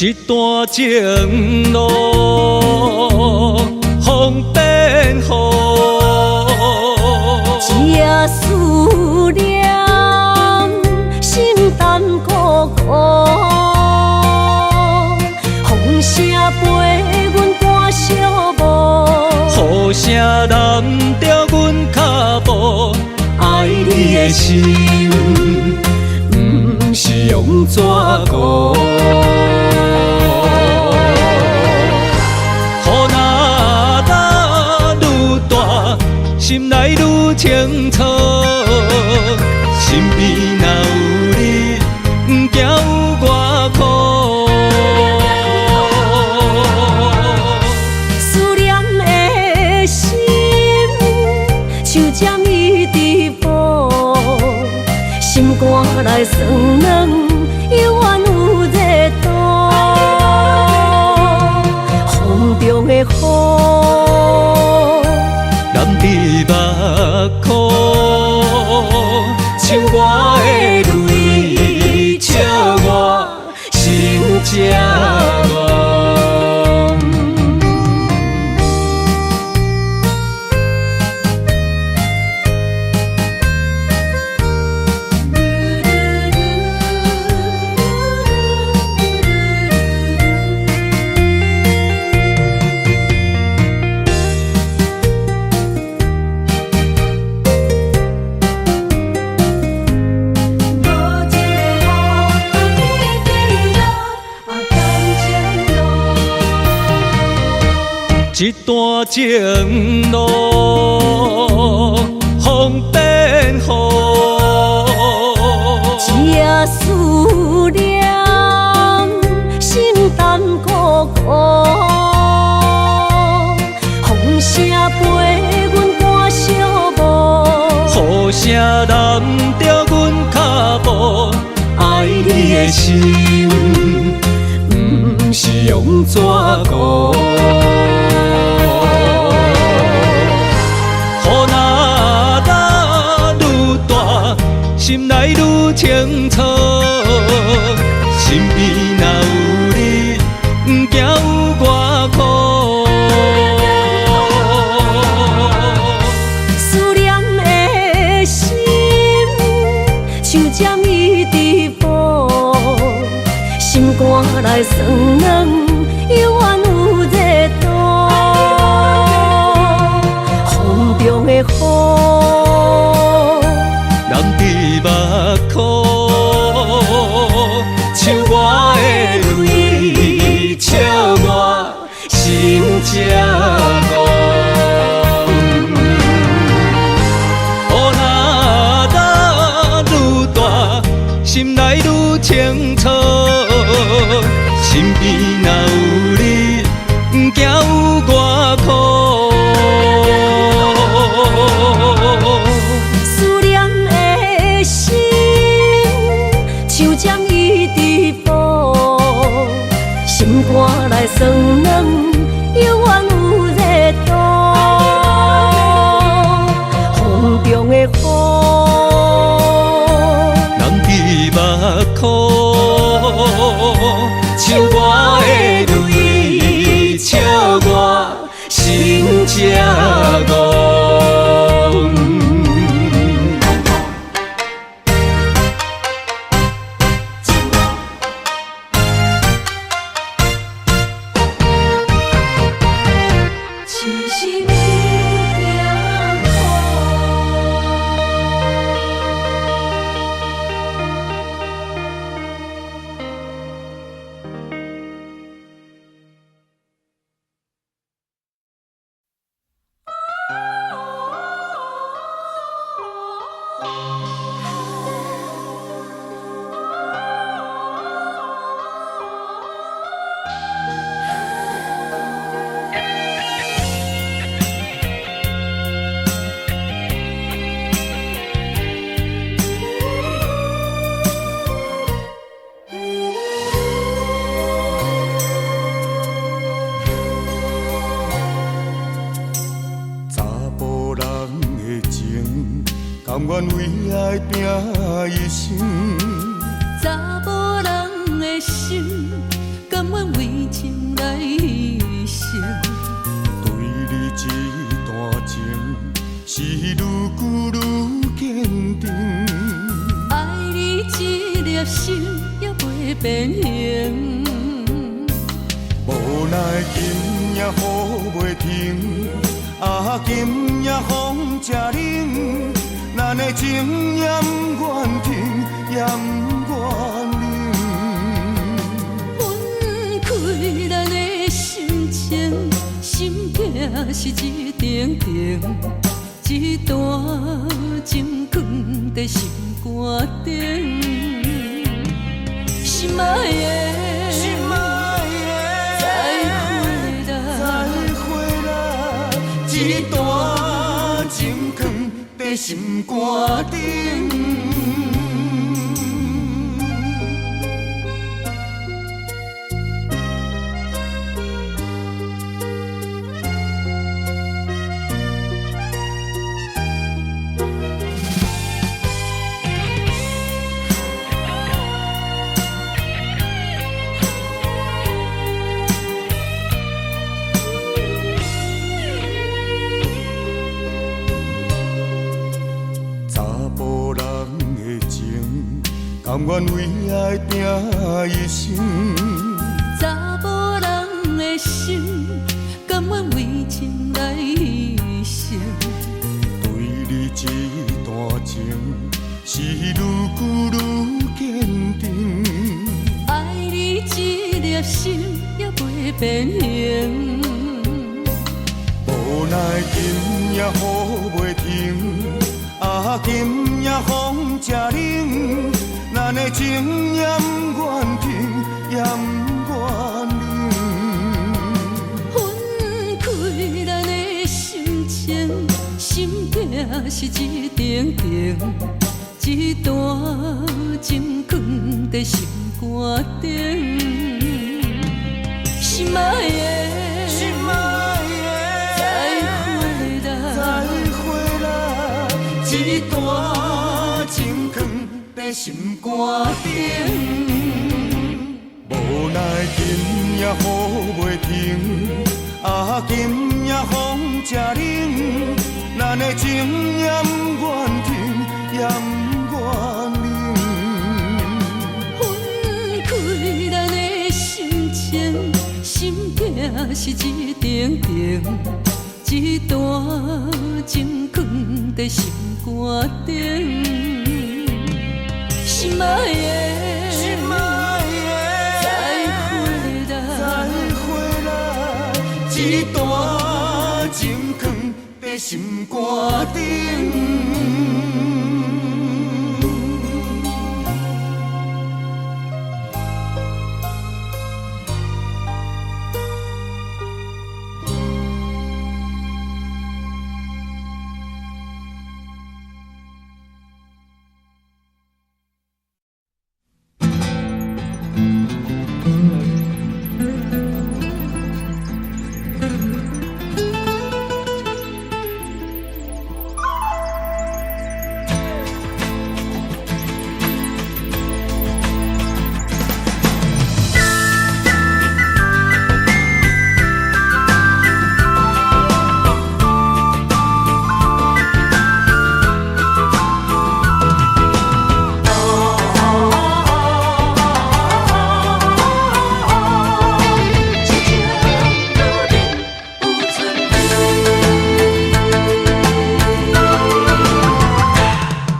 一段情路风变雨，一夜思念，心淡孤孤。风声陪阮赶小步，雨声淋着阮脚步，爱你的心，不是用纸糊。雨若打愈大，心内愈清楚。身边若有你，不惊有我苦。思念的心，像针伊直补，心肝内酸软，犹原有热度。风中的雨，淋伫目眶，像我的泪，笑我心这乱。一段情路风变雨，一夜思念，心淡孤孤。风声陪阮赶小步，雨声淋着阮脚步，爱你的心，不是用纸糊。心内愈清楚，身边若有你，不惊有我苦。思念的心，像针伊直补，心肝内酸软，犹原有热度。风中的雨，目眶，像我的泪，笑我心这乱。雨若打愈大，心内愈清楚。身边若有你，不惊有我苦。像针伊直补，心肝内酸软，犹原有热度。风中的雨，淋伫目眶，像我的泪，笑我心这乱。甘愿为爱拼一生。查某人的心，甘甘愿为情来生。对你这段情，是愈久愈坚定。爱你一粒心也袂变形。无奈今夜雨袂停，今夜风正冷，咱的情也不愿停，也不愿冷。分开咱的心情，心境是一定定，一段情放在心肝顶。心爱的，心爱的，再会啦，一段情放在心肝顶。甘愿为爱拼一生，查某人的心，甘愿为情来生。对你这段情，是愈久愈坚定。爱你一粒心也袂变形。无奈今夜雨袂停，今夜风正冷。咱的情也不愿停，也不愿冷。分开咱的心情，心境是一定定，一段情放在心肝顶。心爱的，心爱的，再会啦，一段情放在心肝顶。无奈今夜雨袂停，今夜风正冷，咱的情也不愿停，也不愿冷。分开咱的心情，心境是一定定，一段情放在心肝顶。心爱的，心爱的，再会啦，一段情放在心肝顶。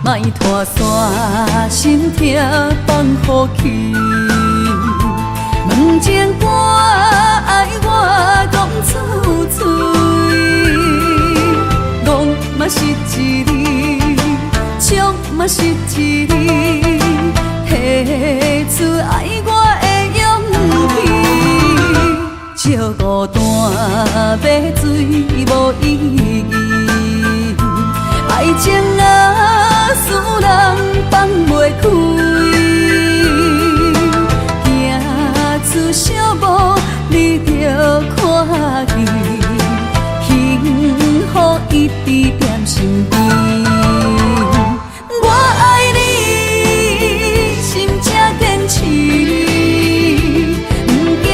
莫拖山，心痛放乎去。问情歌爱我讲出嘴，戆嘛是一字，唱嘛是一字，提出爱我的勇气。笑孤单要水无意义，爱情啊，使人放袂开，行出小步，你着看见，幸福一直踮身边。我爱你，心正坚持，不惊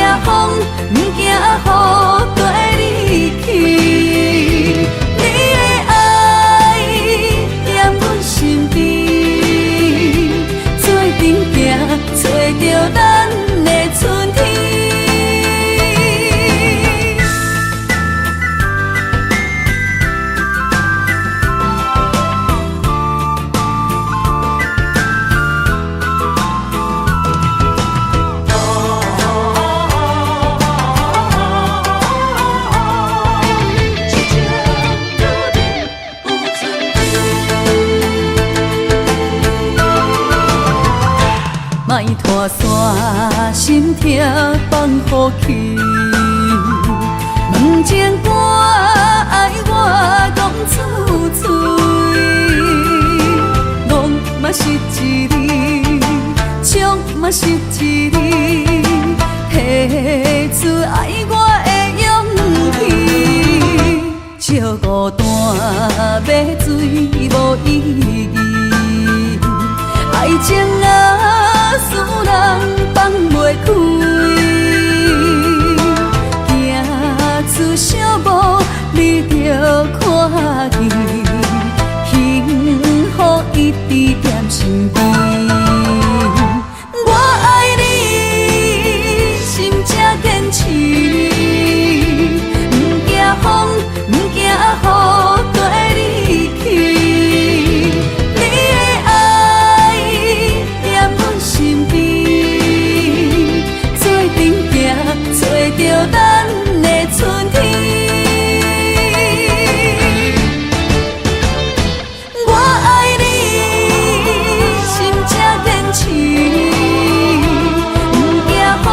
莫拖山心痛放予去。问情歌爱我讲出嘴，戆嘛是一字，唱嘛是一字，提出爱我的勇气。笑孤单要水无意义，爱情啊使人放袂开。出小无，你着看见，幸福一直踮身边。我爱你，心才坚持，不惊风，不惊雨跟你去。你的爱踮阮身边，做阵行，找着咱的春天。我爱你，心才坚持，不惊风，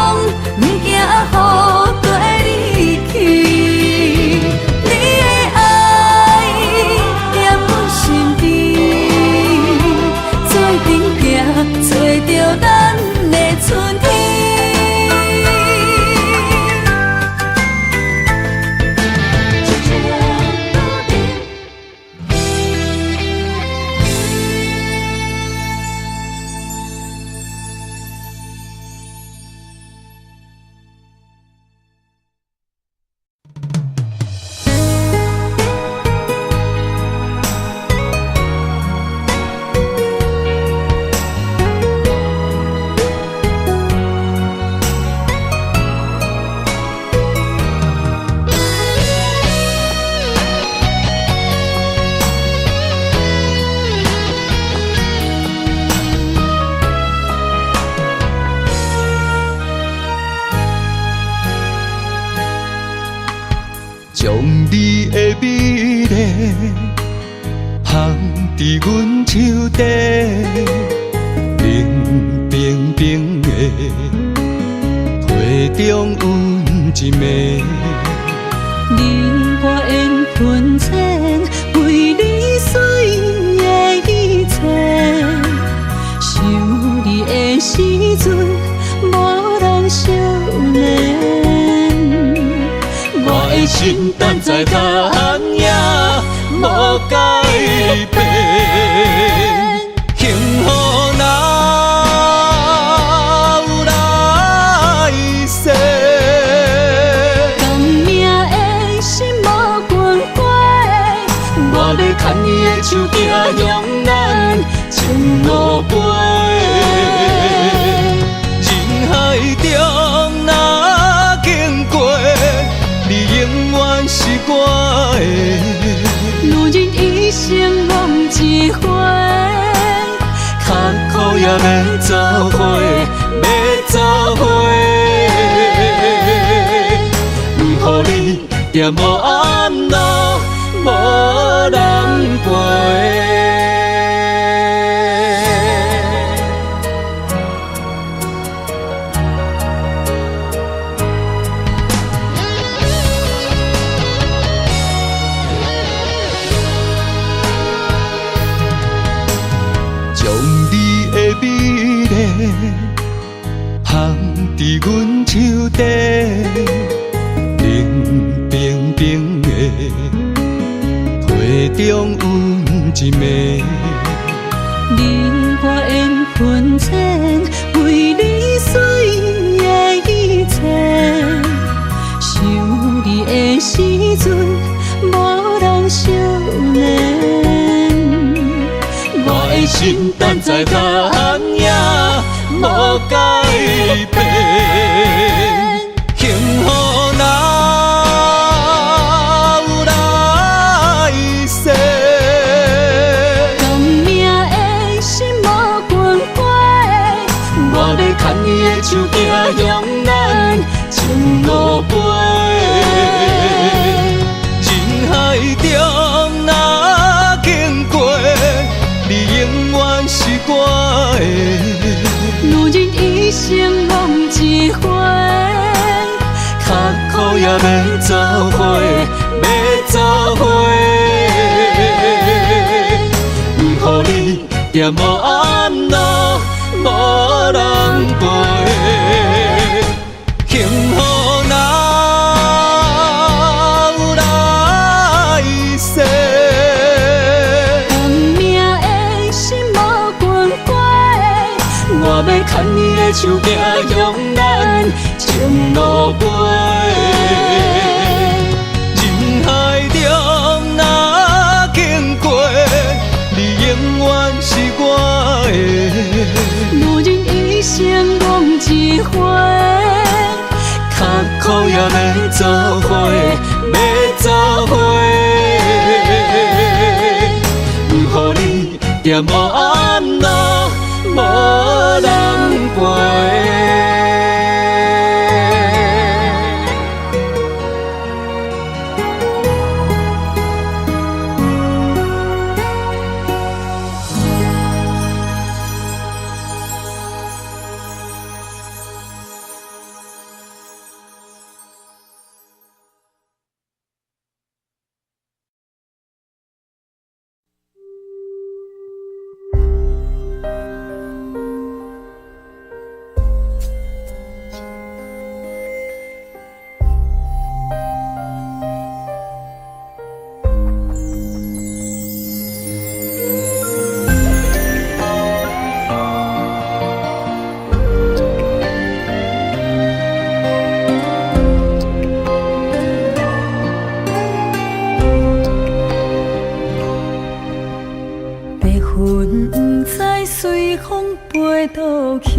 不惊雨跟你去。你的爱踮阮身边，做阵行，找着咱的春天。将你的美丽放伫阮手底，冰冰冰的体中温一暝。你我缘分浅，为你随的一切。想你的时阵，无人少年。我的心等在答案也无改变，幸福哪有来世？甘命的心无关怀，我要牵你的手行向咱前路飞，人海中若经过。你永远是我的，路人一生梦一回，坎坷也要做伙，要做伙。不予你在无暗路，无人陪。放伫阮手底，冰冰冰的体中温一暝。你我缘分浅，为你随的一切。想你的时阵，无人少年。我的心等在答案也无改变，幸福哪有来世？甘命的心无关怀，我要牵你的手行向咱前路飞，人海中若经过。你永远是我的，路人生梦一回，较苦也要走伙，要走伙。不予你在无暗路，无人陪，幸福哪有来世？亡命的心无关过，我要牵你的手，行向咱前路飞。人海中若经过，你永远是我的。无人一生梦一回，较苦也要走伙，要走伙。不予你在无暗路，无人陪。倒去，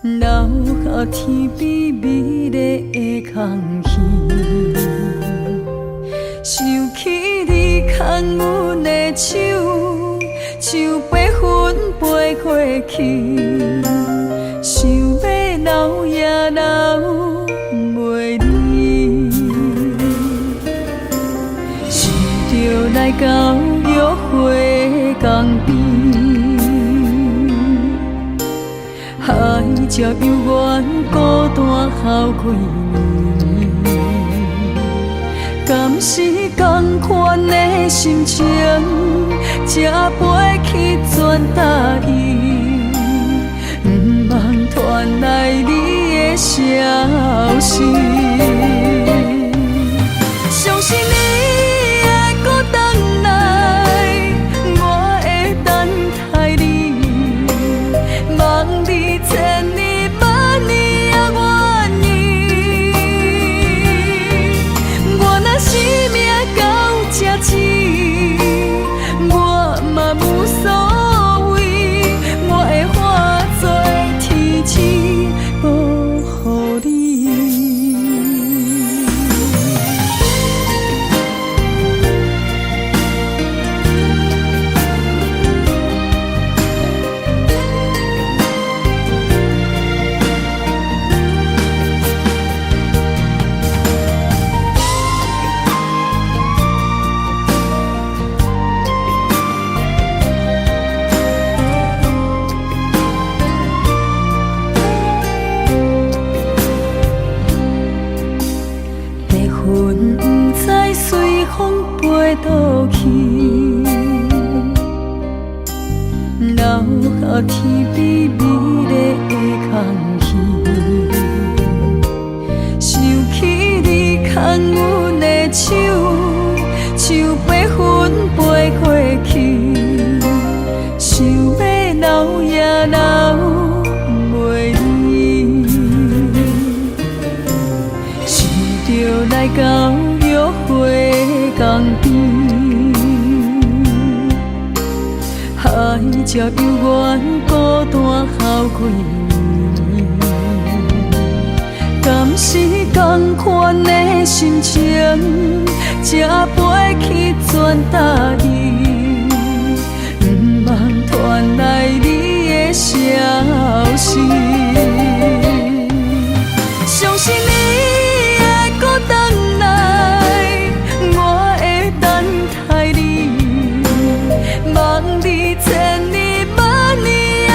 留下天边美丽的空气。想起你牵阮的手，像白云飞过去，想要留也留袂离。是着来到约会江边，海才犹原孤单哭几年。敢是同款的心情，才飞去全答应，不茫传来你的消息。相信你会搁回来，我会等待你，望你千年万年也愿意。我若生命到这止，我嘛无所谓，我会化作天使保护你。云不知随风飞倒去，留下天边美丽的空气。想起你牵阮的手，像白云飞过去，想要留也留袂离。是着来到约会江边，海才犹原孤单哭几年。敢是同款的心情，才飞去全答应，不茫传来你的消息。相信你会搁回来，我会等待你，望你千年万年也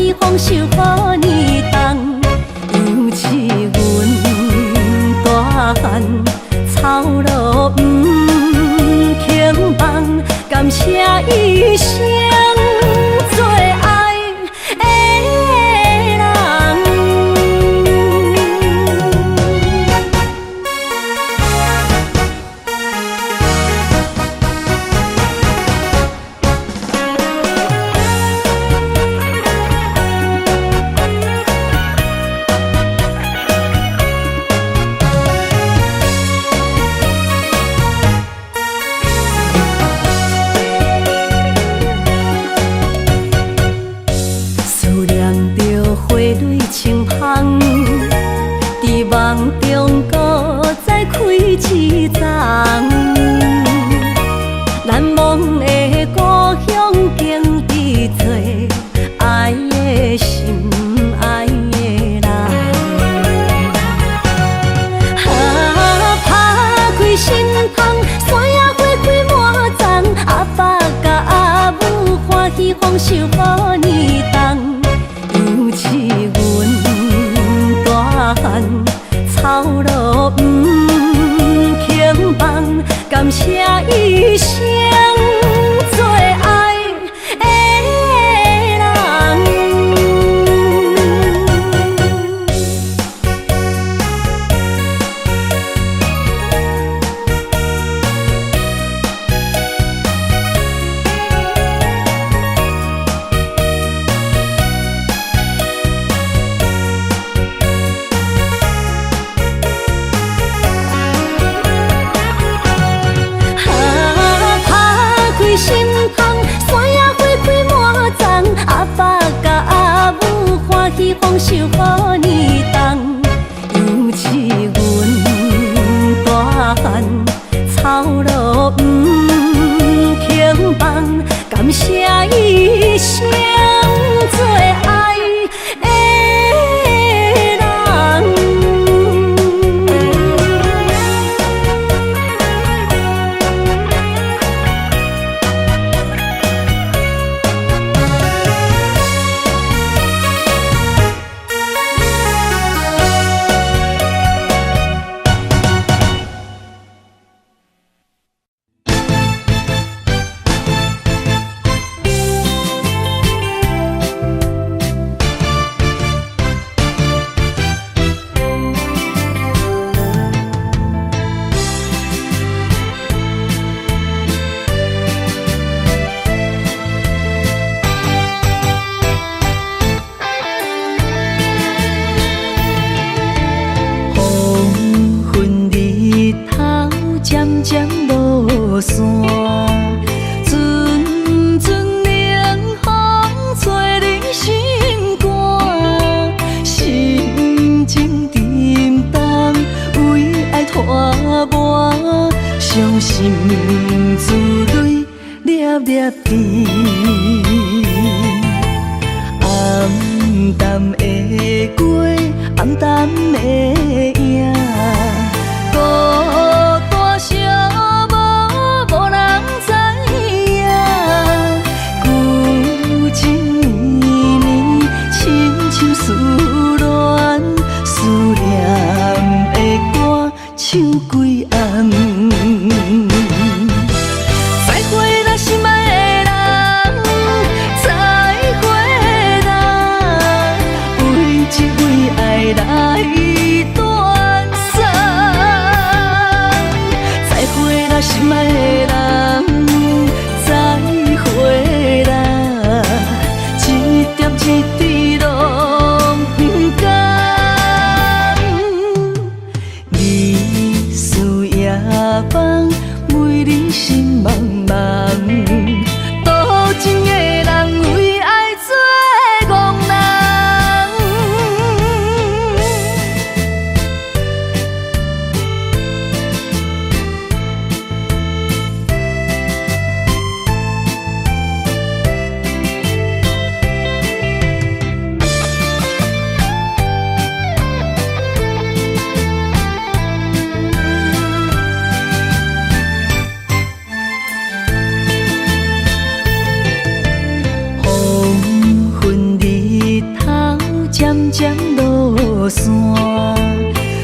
喜丰收好年冬，尤是阮大汉草路不轻放，感谢一生做爱的人。清芳，伫梦中搁再开一丛，难忘的故乡经历做爱的心，爱的人。打开心窗，山野花开满丛，阿爸甲阿母欢喜丰收好年冬，尤是阮草路不轻放，感谢一生做爱的人。心窗，山野花开满丛，阿爸甲阿母欢喜丰收好年冬，尤是阮大汉草路不轻放，感谢一生做爱的人。渐渐落山，阵阵冷风吹人心肝，心情沉重，为爱拖磨，伤心珠泪粒粒甜。暗淡的过，暗淡的影。寂无人知影，旧情绵绵，亲像思恋，思念的歌唱几暗。再会啦，心爱的人，再会啦，为一位爱来。渐渐落山，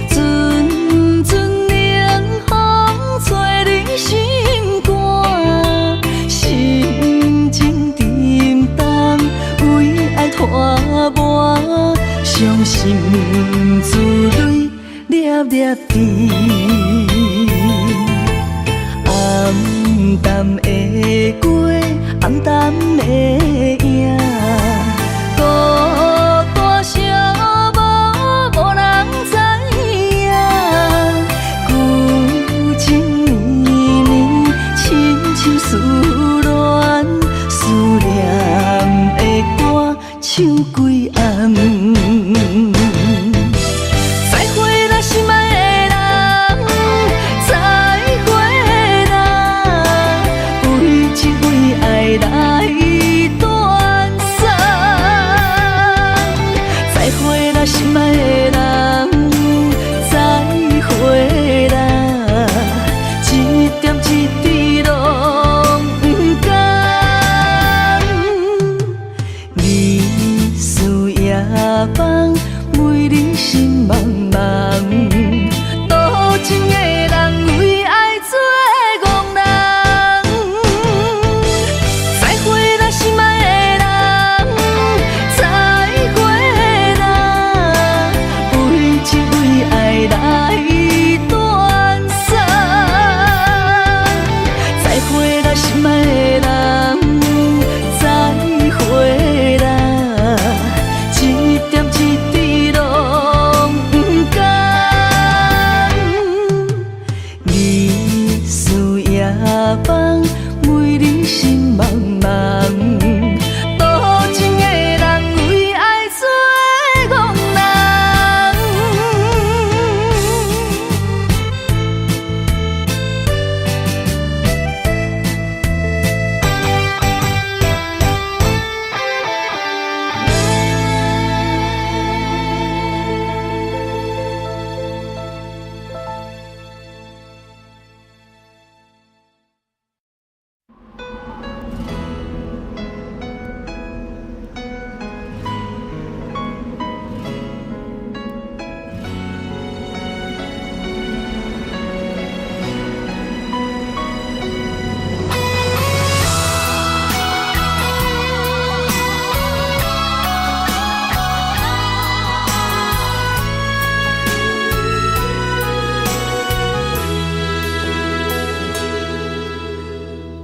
阵阵冷风吹你心肝，心情沉重，为爱拖磨，伤心珠泪粒粒滴。暗淡的过，暗淡的影，孤单寂寞，无人知影。旧情绵绵，亲像思恋，思念的歌唱几暗。再会啦，心爱的人，再会啦，为情为爱来断送。再会啦，心爱的人，再会啦，一点一滴拢不甘。日思夜梦，为你心茫茫，多情的人为爱做憨人。再会啦，心爱的人，再会啦，为情为爱来断送。再会啦，心爱的人，再会啦，一点一滴拢不甘。日思夜梦，为你心茫茫，多情的人为爱做憨人。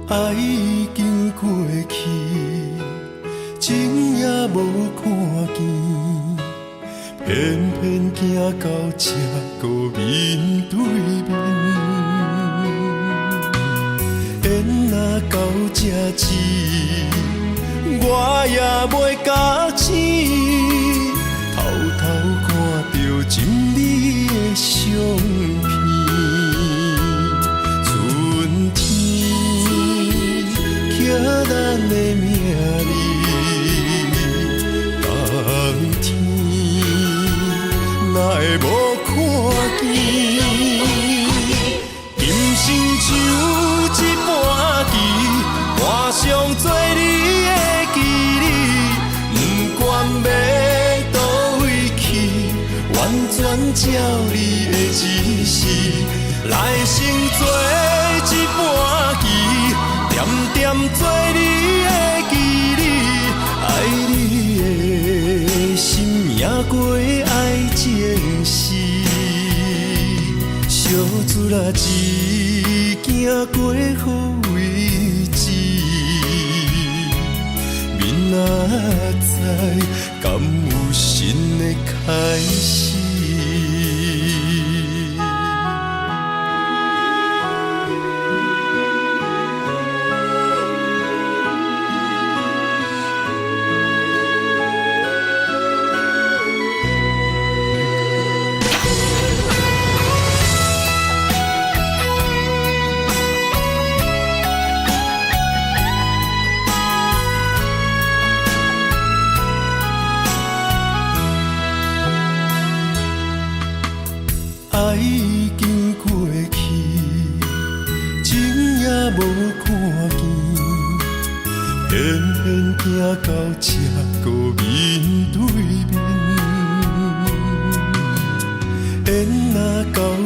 爱已经过去，情也无看见，偏偏行到这个面对面。缘若到这时，我也袂甲醒，偷偷看到心里的相片。春天刻咱的名字，冬天哪会无看见？今生像一盘棋，换上做你的记忆，不管要倒位去，完全照你的指示，来生做一盘棋，点点做你的记忆，爱你的心也过爱情诗，小船啊一行过好位置，明仔载敢有新的开始？爱已经过去，情也无看见，偏偏行到这个面对面。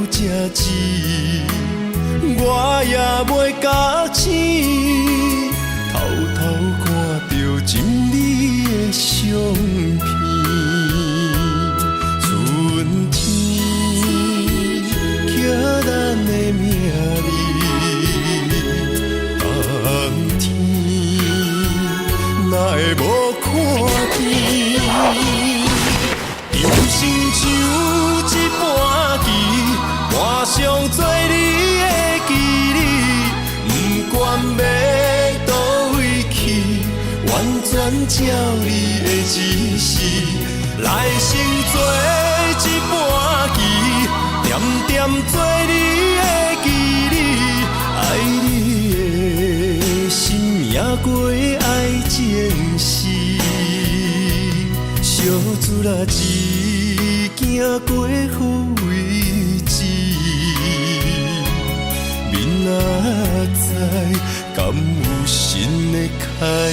这钱，我也袂甲醒，偷偷看着情侣的相片。春天刻咱的名字，冬天哪会无看见？人生像一盘棋，换上做你的记忆，不管要倒位去，完全照你的指示，来生做一盘棋，点点做你的记忆，爱你的心也过爱情事。小船啊，一行过好位置，明仔载敢有新的开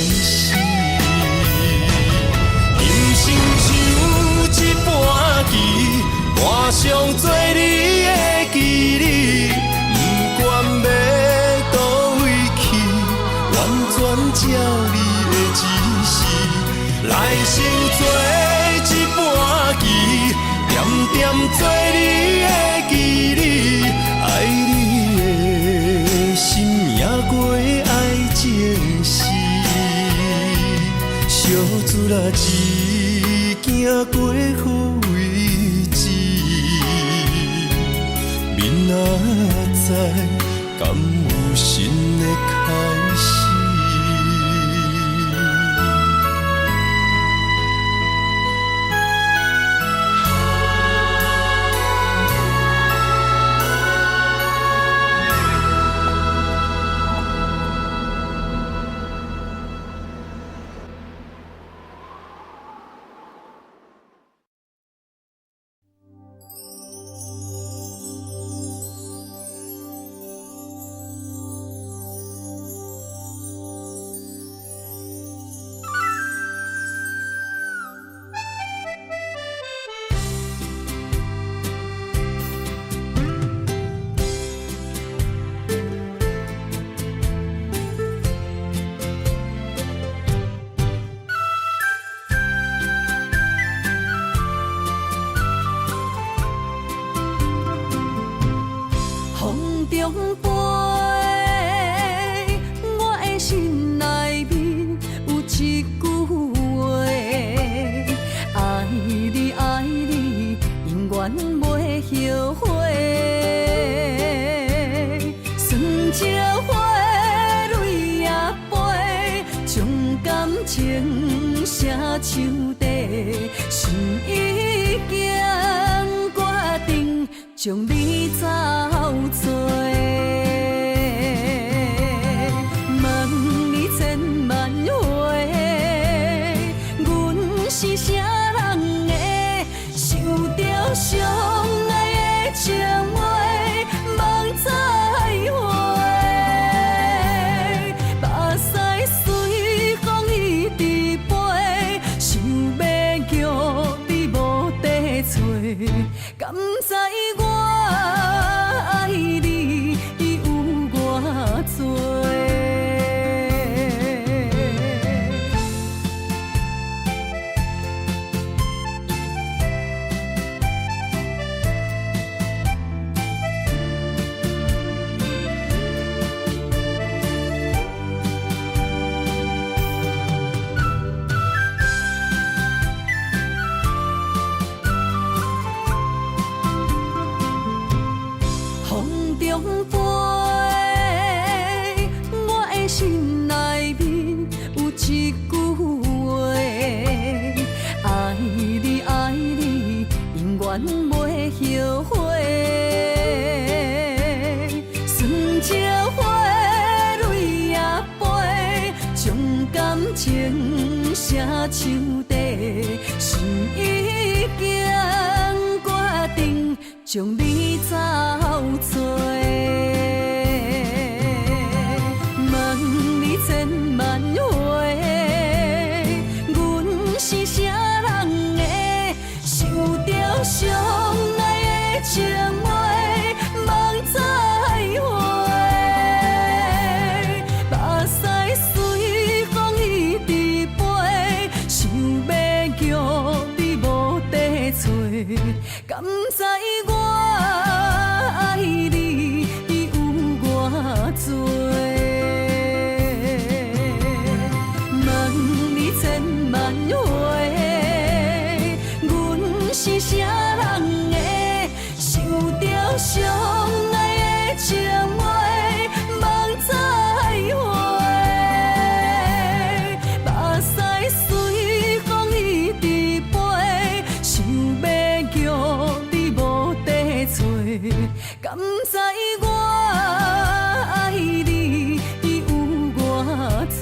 始？人生像一盘棋，换上做你的记忆，不管要倒位去，完全照你的指示。来生做一盘棋，点点做你的记忆，爱你的心也过爱情事。小船啊，一行过好位置，明仔载敢有新的开始？情写手底，心已经决定将你走找。问你千万回，阮是啥人的，受着伤爱的情话，望再会。目屎随风一直飞，想要叫你无地找，敢知我爱你有偌多？风中飞，我的心内面有一句话，爱你爱你，永远袂后悔。酸椒花蕊也飞，将感情写手底，心已经决定将你走找。问你千万回，阮是啥人的，受着伤爱的情话，敢知我爱你有偌多？问你千万回，阮是啥人的？受着伤爱的情话，梦再会。目屎随风一直飞，想要叫你无地找，敢知我爱你有偌多？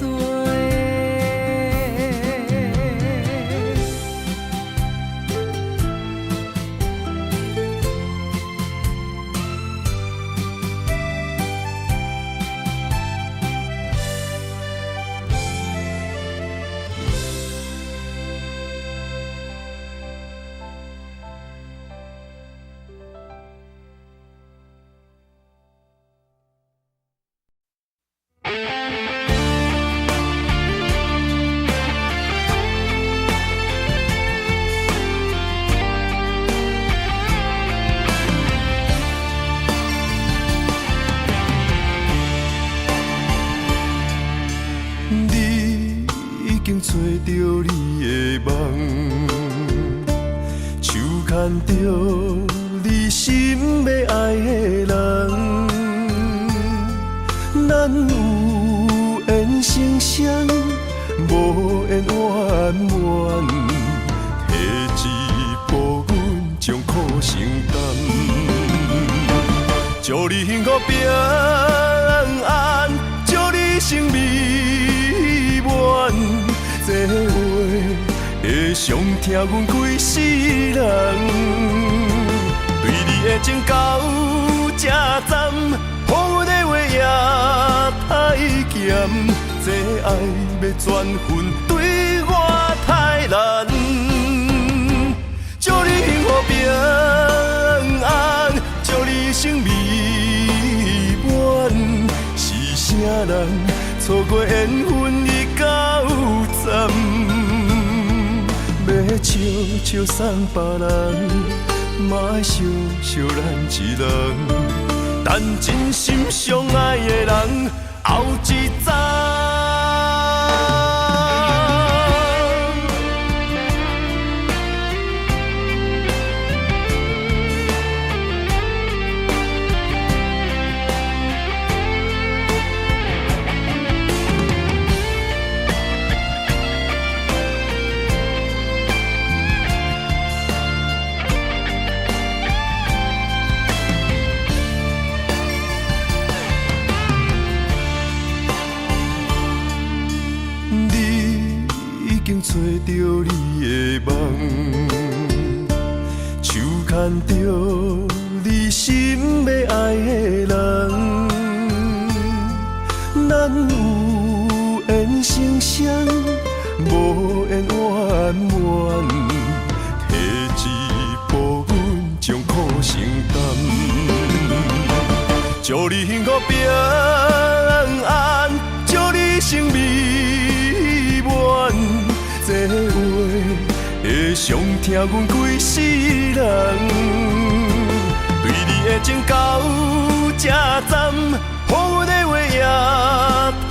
找着你的梦，手牵着你心要爱的人，咱有缘成双，无缘圆满，提一步阮将苦承担，祝你幸福平安，祝你生美满。这话会伤疼阮规世人，对你的情到这站，好的话也太咸，这爱要转分对我太难。祝你幸福平安，祝你生美满，是啥人错过缘分已到站，要笑笑送别人，嘛爱惜惜咱一人，等真心相爱的人后一站。找着你的梦，手牵着你心要爱的人，咱有缘成双，无缘圆满，提一步阮将苦承担，祝你幸福平安，祝你生美满。这话会伤疼阮规世人，对你的情到这站，好的话也太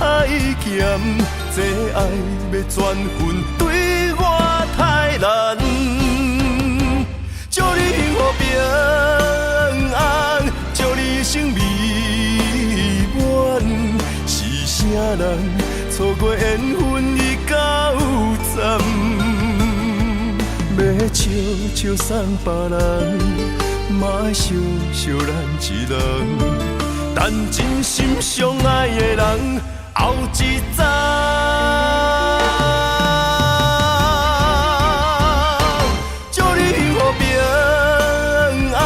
咸，这爱要转分对我太难。祝你幸福平安，祝你生美满，是啥人错过缘分已到站，要笑笑送别人，嘛爱惜惜咱一人，等真心相爱的人后一站。祝你幸福平安，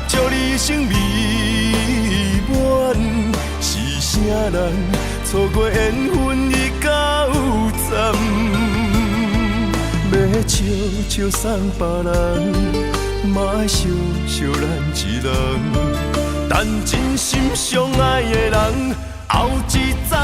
祝你生美满，是啥人错过缘分已到站，要笑笑送别人，嘛爱惜惜咱一人，等真心相爱的人后一站。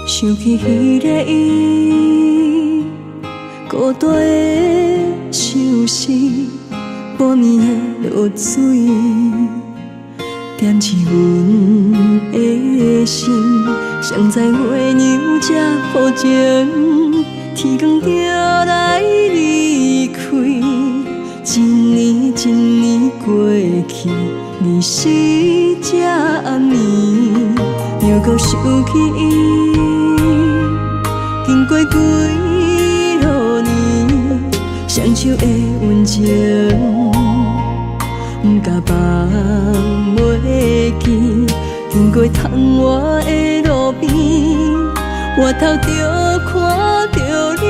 想起彼个伊，孤单的相思，半暝的落水，点起阮的心。谁知月娘这抱情，天光就来离开。一年一年过去，日时这暗暝，又搁想起伊。经过几落年，双手的温情，不甲放袂记。经过窗外的路边，我头就看到你，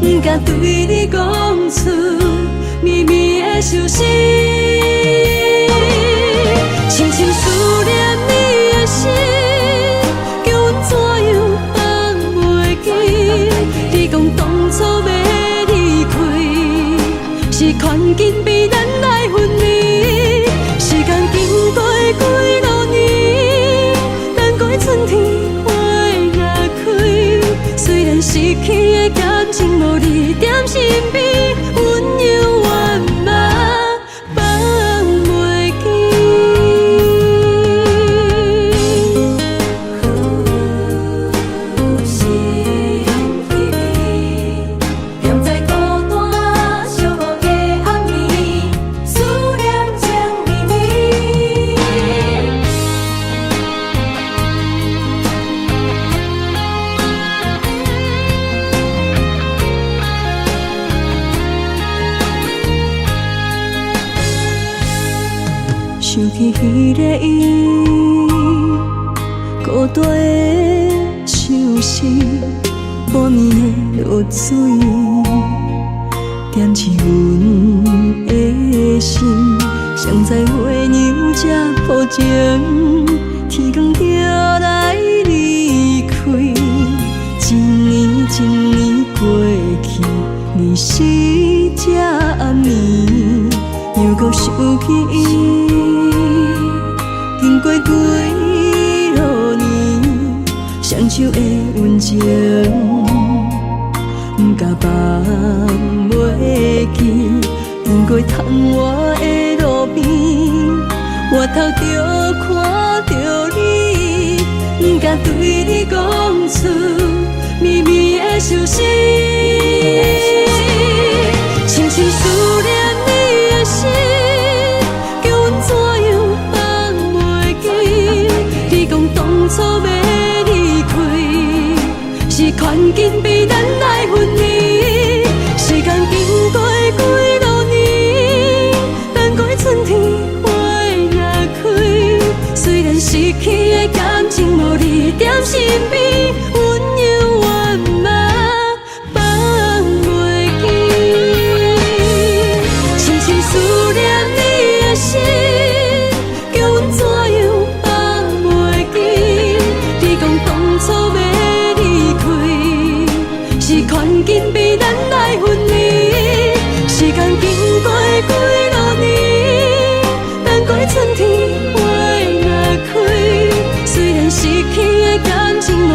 不敢对你讲出绵绵的相思。深深思念你的心，叫阮怎样放袂记？你讲当初要离开，是权紧比咱来分离。时间经过几落年，等待春天花也开。虽然失去的感情无你踮身边，阮永远嘛放袂记。心稀微，踮在孤单寂寞的暗暝，思念情绵绵。想起彼个伊，孤单的相思，半暝的落水，点起阮的心。谁知月娘这抱情，天光就来离开。一年一年过去，日时这暗暝，又搁想起伊。经过几落年，双手的温情，不甲放袂记。经过窗外的路边，我头就看到你，不敢对你讲出绵绵的相思。深深思念你的心，叫阮怎样放袂记？你讲当初要离开，是权紧比咱来分离。时间经过几落年，等待春天花也开。虽然失去的感情无你踮身边，阮永远嘛放袂记。深深思念你的心，叫阮怎样放袂记？你讲当初要离开，是权紧比咱来分离。时间经过几落年，等待春天花也开。虽然失去的感情无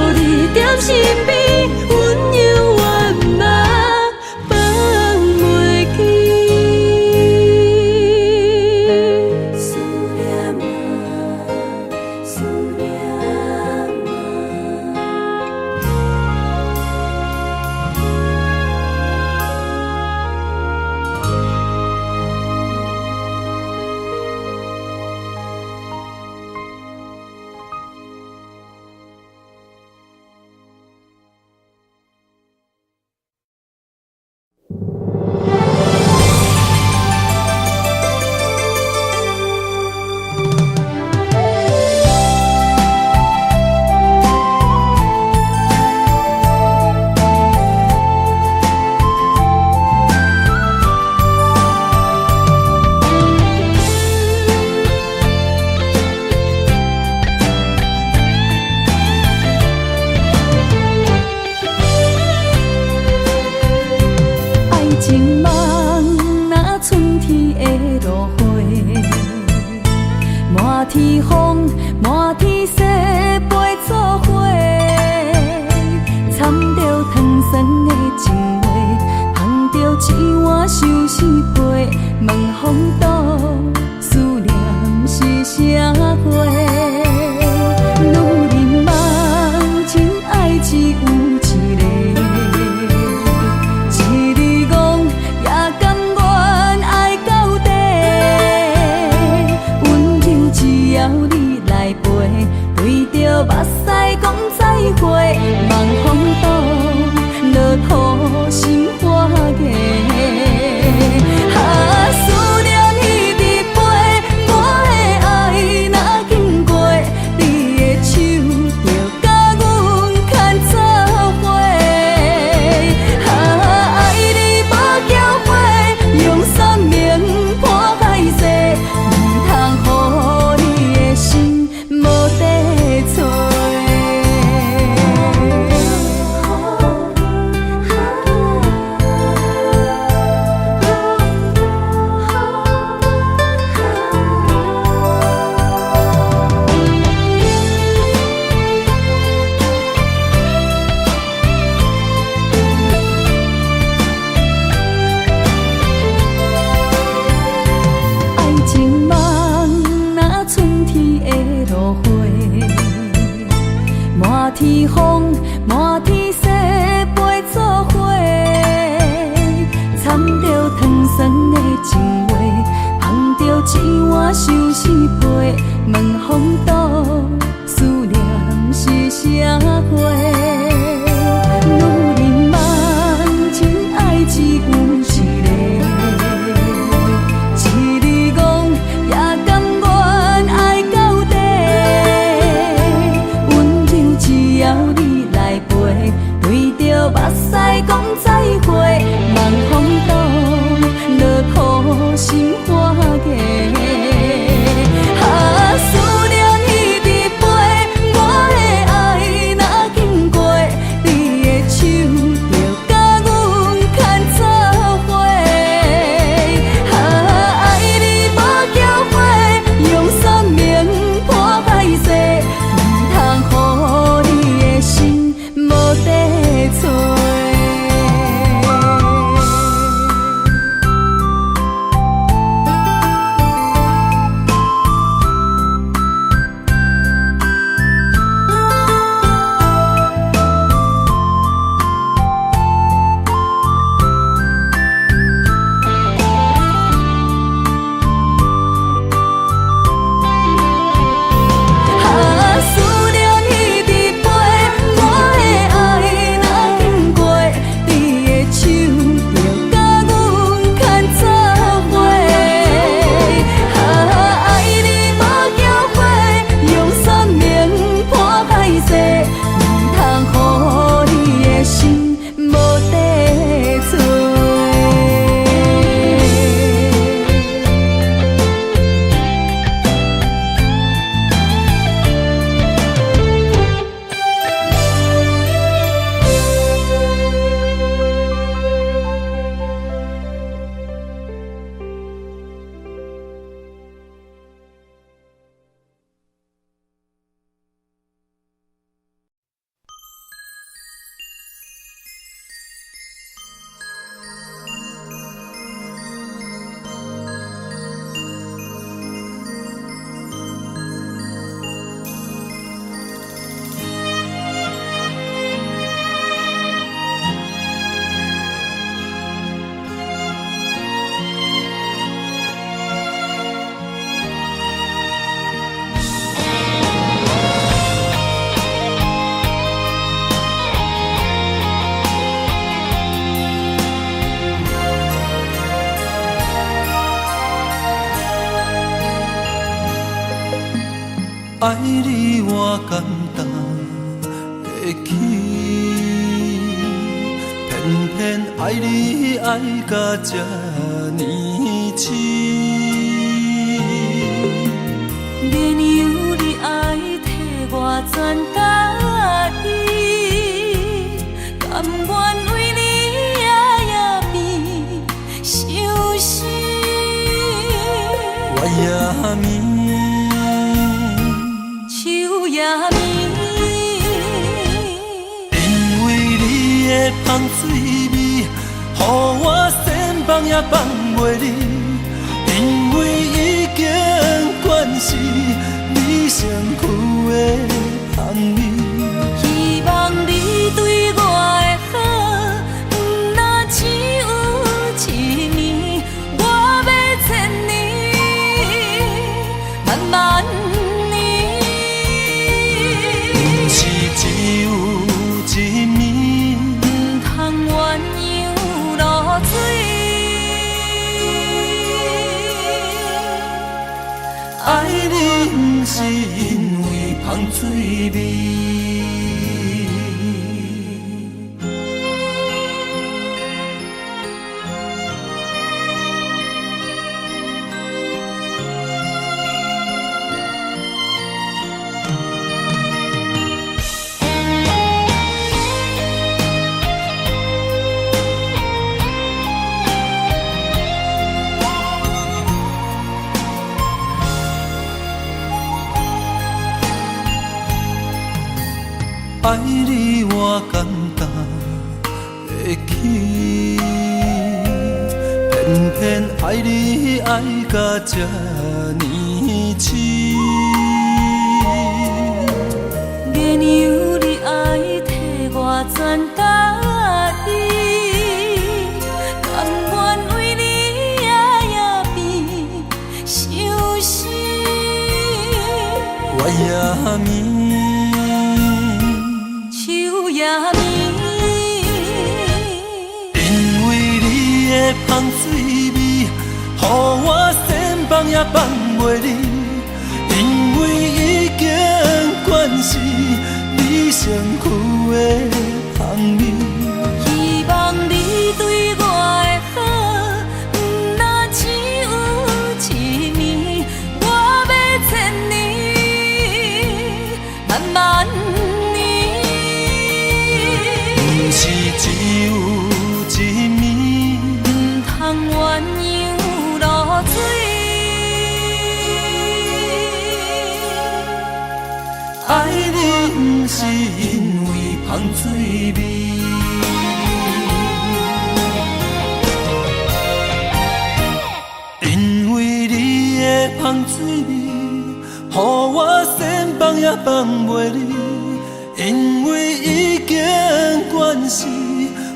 问风度，思念是啥货？女人梦情爱只有一个，一日戆也甘愿爱到底。温柔只要你来陪，对着目屎讲再会。望风度，落土心花芽。思念一直飞，我的爱若经过，你的手就甲阮牵做伙。爱你无缴费，用生命破海誓，唔通予你的心无地找。满天风，满天雪，陪做伙，掺着糖酸的情话，捧着一碗相思杯，问风度，思念是啥货？女人梦情爱只有一个，一日戆也甘愿爱到底。只要你来陪，对着目屎讲再会。望风度，落土心花芽。思念一直飞，我的爱若经过，你的手就甲阮牵做伙。爱你无缴费，用生命破海誓，唔通予你的心无地找。爱你我简单会起，偏偏爱你爱到这呢深。免由你爱替我全家己，甘愿为你夜夜变伤心。我也眠。因为你的香水味，予我先放也放袂离。是你身躯的香味。希望你对我的好，不若只有一年，我要千年，慢慢年。不是只有一暝，不通鸳鸯落水。爱你不是因为香水味。爱你我简单会起，偏偏爱你爱到这呢痴。原有你爱替我全家己，甘愿为你夜边伤心。我也眠。因为你的香水味，予我千放也放袂离。因为已经惯是你身躯的香味。希望你对我的好，不若只有一暝，我要千年，慢慢。不是只有一暝，不通鸳鸯落水。爱你不是因为香水味，因为你的香水味，予我千放也放袂离。因为已经惯是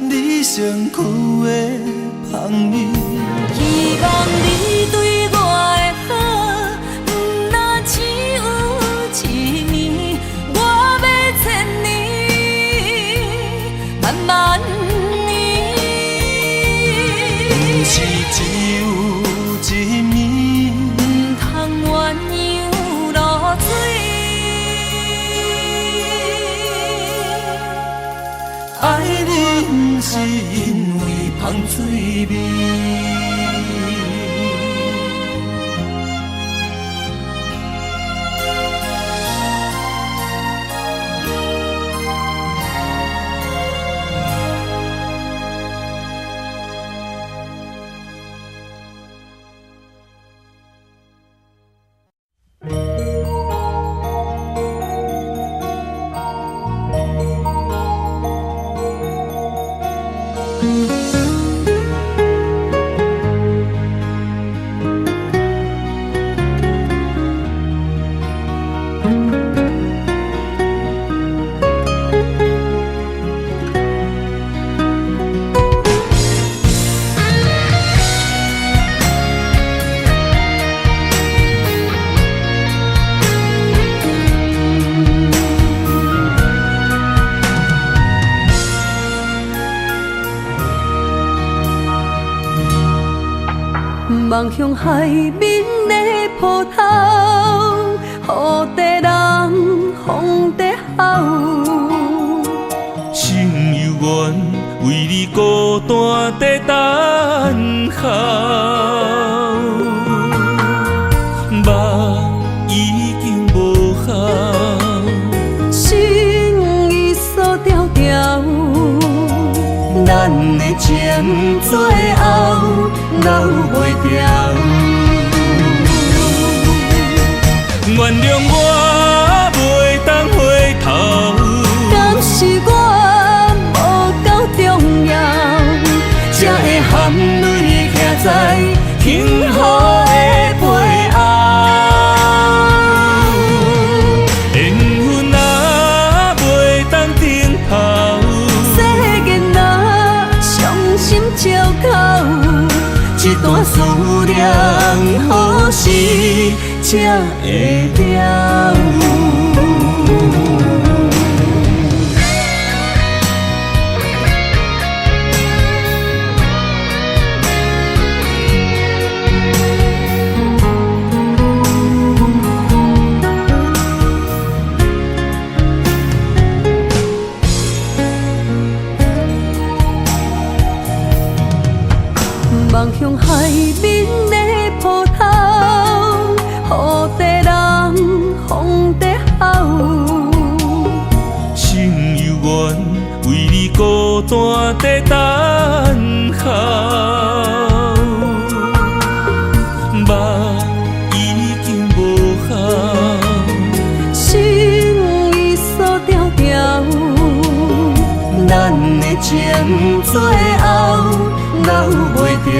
你身躯的香味。希望你对我的好，不若只有一暝，我要千年，慢慢年。不是只有一暝，不通鸳鸯落水。爱你不是因为香水味。望向海面的波涛，雨地人风地吼。心犹原为你孤单在等候，梦已经无效，心已锁条条。咱的情最后留袂掉。原谅我袂当回头，敢是我无够重要，才会含泪徛在幸福的背后。思念，何时才会了？望向海面的波涛，雨地人，风地吼。心犹原为你孤单在等候，目已经无效，心已锁条条，咱的情最后。留袂掉，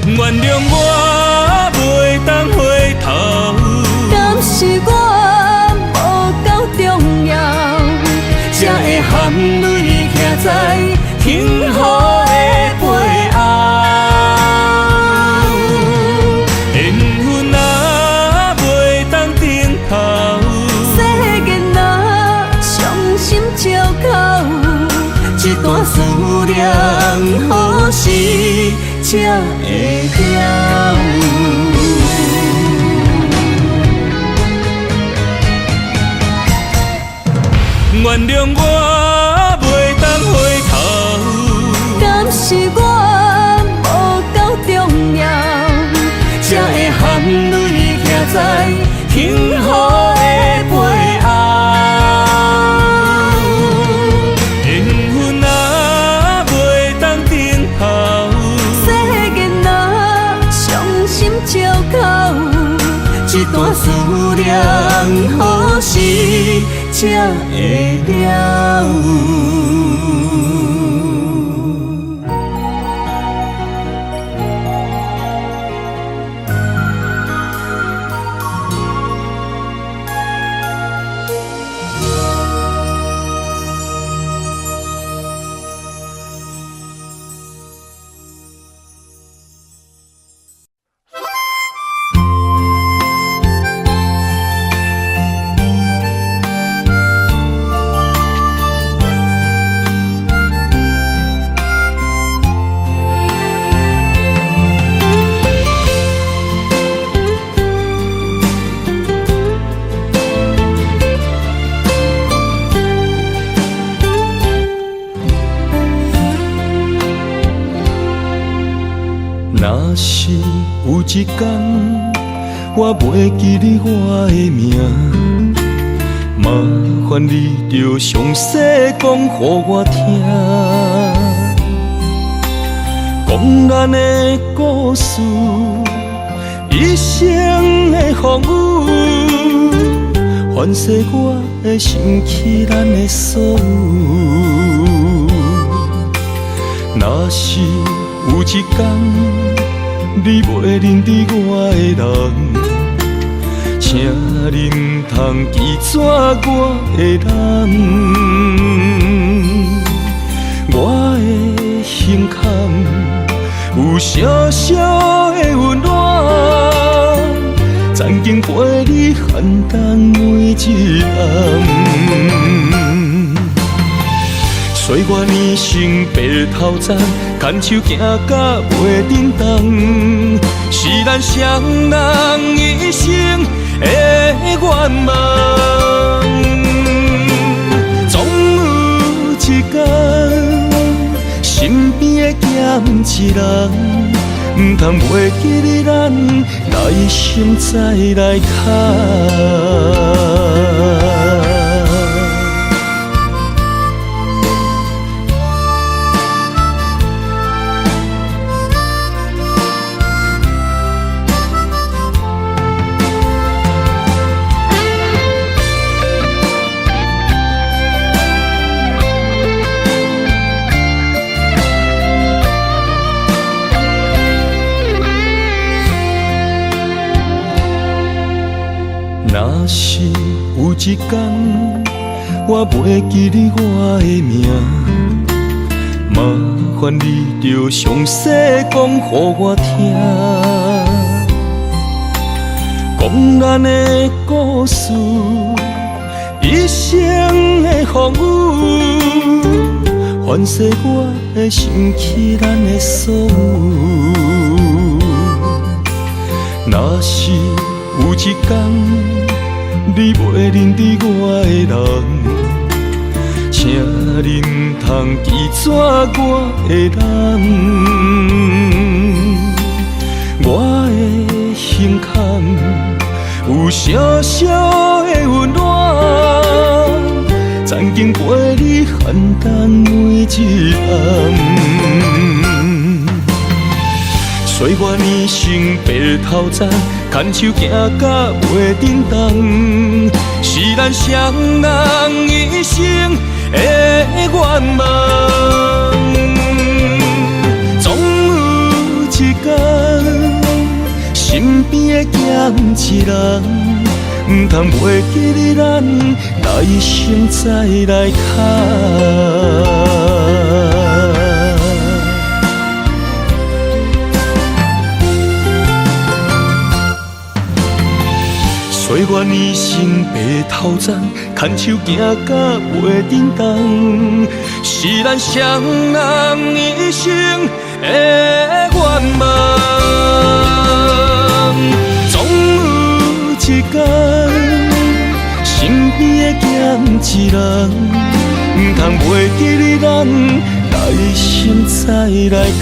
原谅我袂当回头，敢是我无够重要，才会含泪徛在幸福的背后。缘分若袂当回头，世间若伤心借口。一段思念，何时才会了？原谅我袂当回头，敢是我无够重要，才会含泪徛在幸福的背后。一段思念，何时才会了？若是有一天我袂记你我的名，麻烦你着详细讲予我听，讲咱的故事，一生的风雨，反噬我的想起咱的所有。若是有一天你袂认得我的人，请你唔通记绝我的难。我的心坎有小小的温暖，曾经陪你寒冬每一暗。岁月年成白头鬃，牵手行到袂振动，是咱双人一生的愿望。总有一天，身边的咸一人，唔通袂记你咱来生再来看。若是有一天我袂记你我的名，麻烦你着详细讲予我听，讲咱的故事，一生的风雨，反噬我的心去，咱的所有。若是有一天你袂认得我的人，请你唔通记住我的人，我的胸坎有小小的温暖，曾经陪你汉淡每一暗。岁月年轻白头鬃，牵手行到袂振动，是咱双人一生的愿望。总有一天，身边的咸一人，唔通袂记你咱来生再来敲。岁月年轻白头鬃，牵手行到袂振动，是咱双人一生的愿望。总有一天，身边的咸一人，唔通袂记你咱来生再来敲。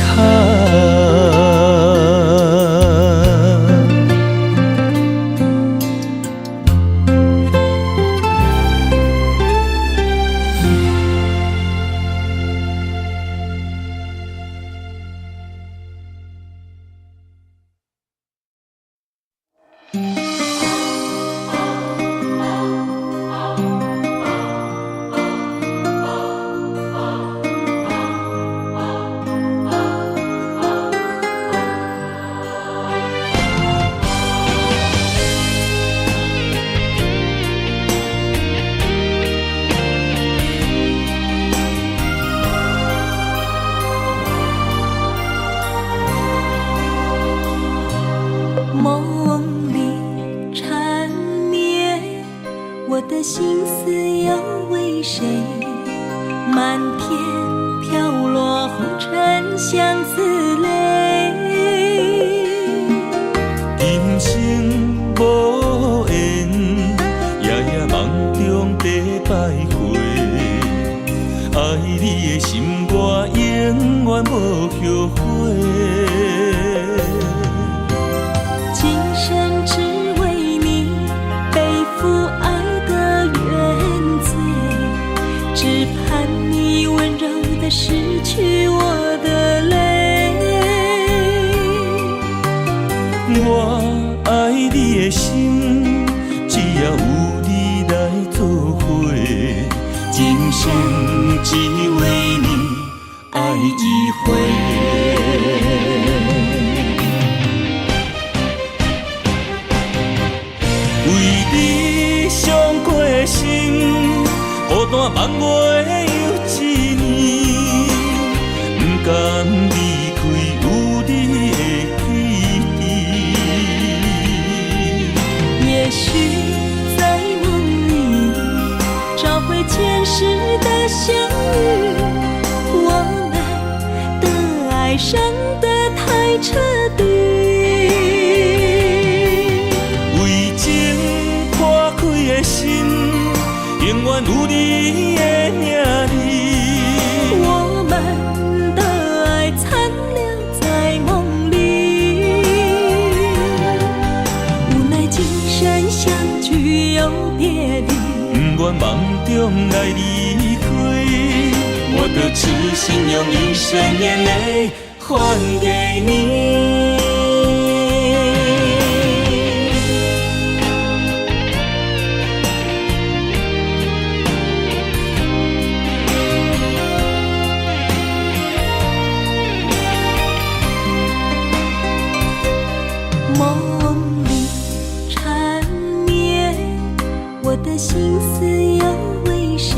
心思又为谁？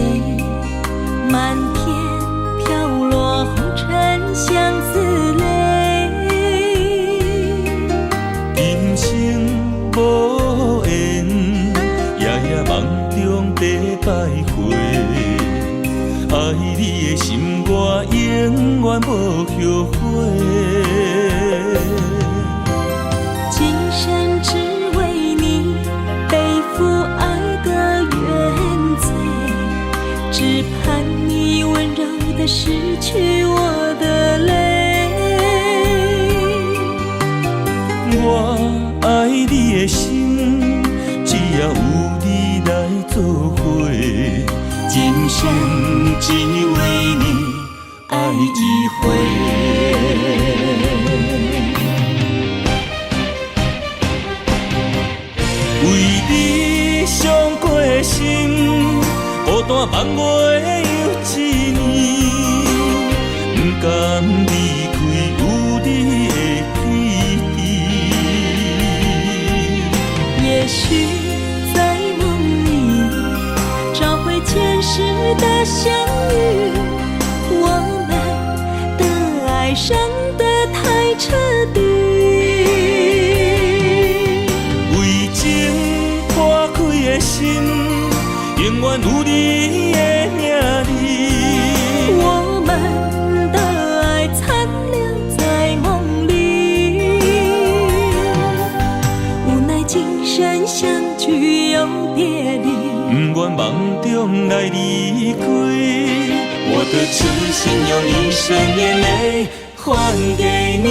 漫天飘落红爱你的心我永远无后悔。今生只为你背负爱的原罪，只盼你温柔地拭去我的泪。我爱你的心，只要有你来作伙，今生只为你爱一回。为你伤过的心，孤单放袂又一年，不甘离开有你的天地。也许在梦里找回前世的相遇，我们的爱伤得太彻底。为情破开的心，永远有你的名字。我们的爱残留在梦里，无奈今生相聚又别离。不愿梦中来离开，我的痴心用一生眼泪还给你。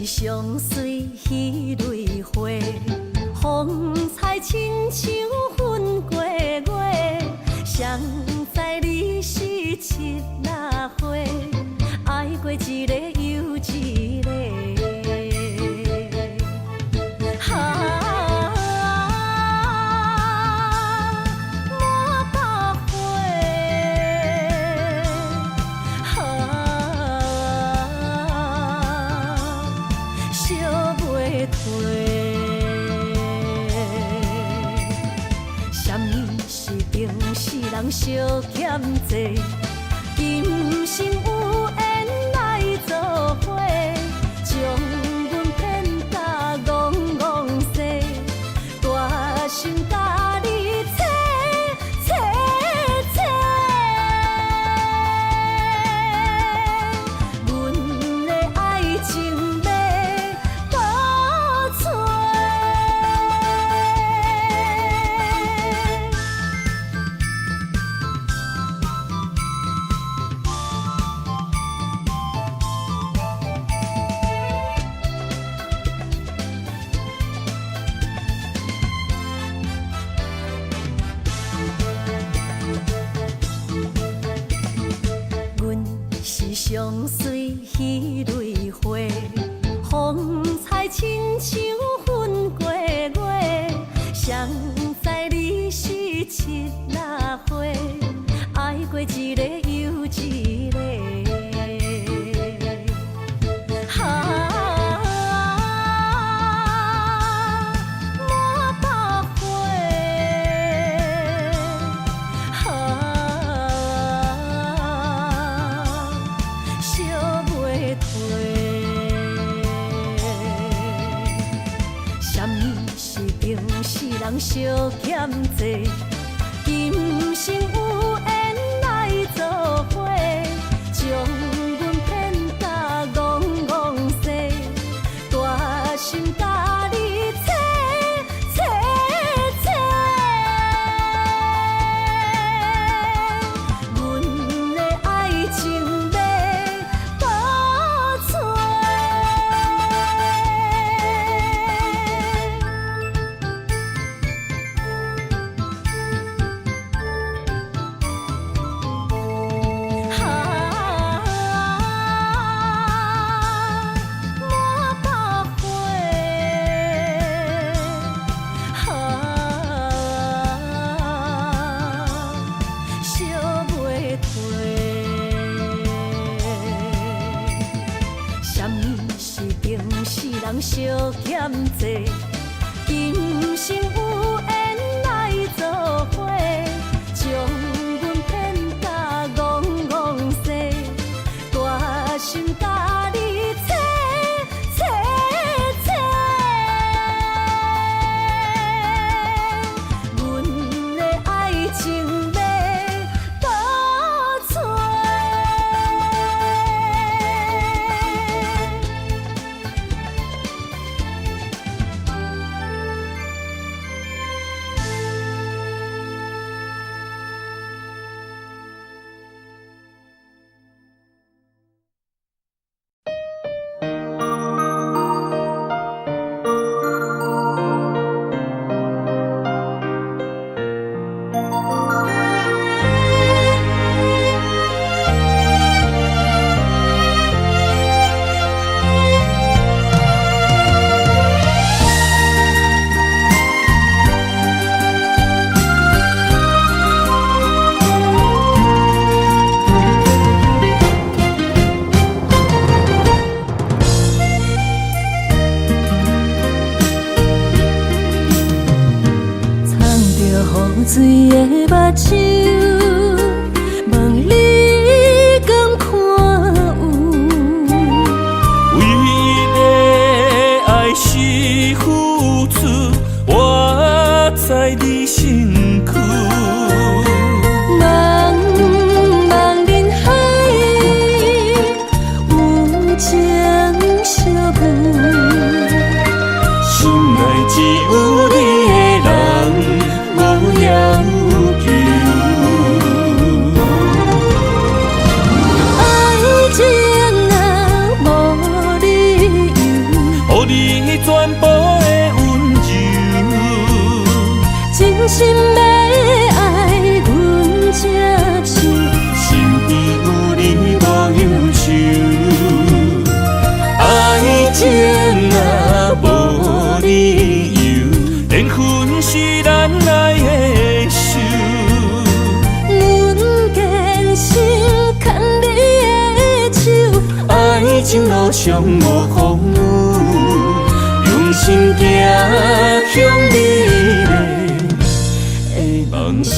相随彼蕊花，风采亲像云过月。谁知你是七那花，爱过一个又一个。人相欠债，今生有缘来作伙，将阮骗甲戆戆西，大心甲你切切切，阮的爱情要倒找。相随彼蕊花，风采亲像云过月。谁知你是七那花，爱过一个又一个。人相欠债，今生有缘来作伙，将阮骗甲戆戆西，大心甲你切切切，阮的爱情要倒找。人相欠债，今生有缘来做伙，将阮骗甲戆戆西，大心甲你切切切，阮的爱情要倒找。水的目睭，问你敢看有？为了爱是付出，我在你身躯。茫茫人海，有情相伴，心内只有你的人。无要求，爱情若无理由，予你全部的温柔，真心要爱阮才手，身边有你无忧愁。爱情若无理由，连分是咱爱的手。阮坚心牵你的手，爱情路上无风雨，用心行向美丽的梦想。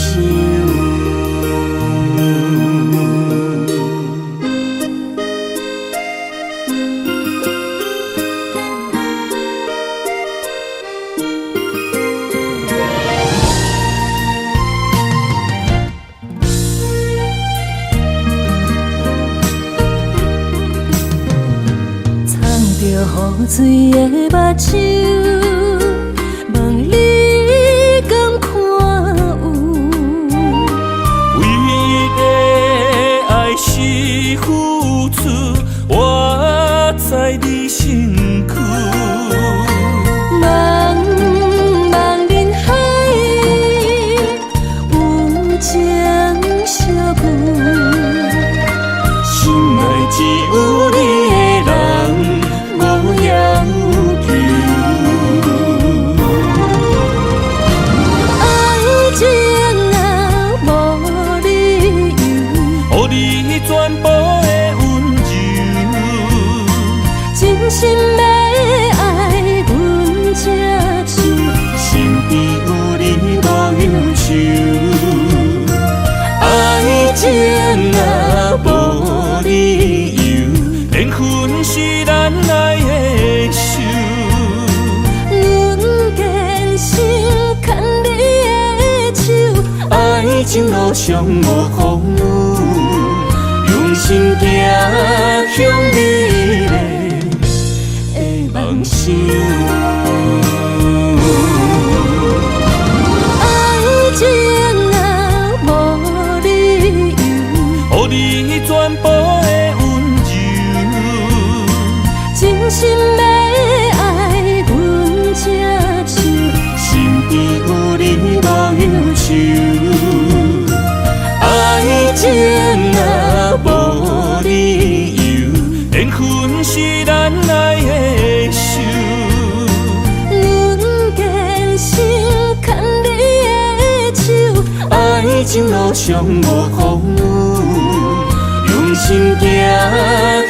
雨水的目睭，问你敢看有？为了爱是付出，我在你身躯。茫茫人海，有情相伴，心内只有你的人。无要求，爱情若无理由，予你全部的温柔，真心要爱阮才手，身边有你无忧愁。爱情若无理由，连分是咱爱的手。阮坚心牵你的手，爱情路上无风雨，用心行向美丽的梦想。爱情若无理由，予你全部的温柔，真心要爱阮才手，身边有你无忧愁。爱情若无理由，连分是咱爱的手。阮坚心牵你的手，爱情路上无风雨，用心行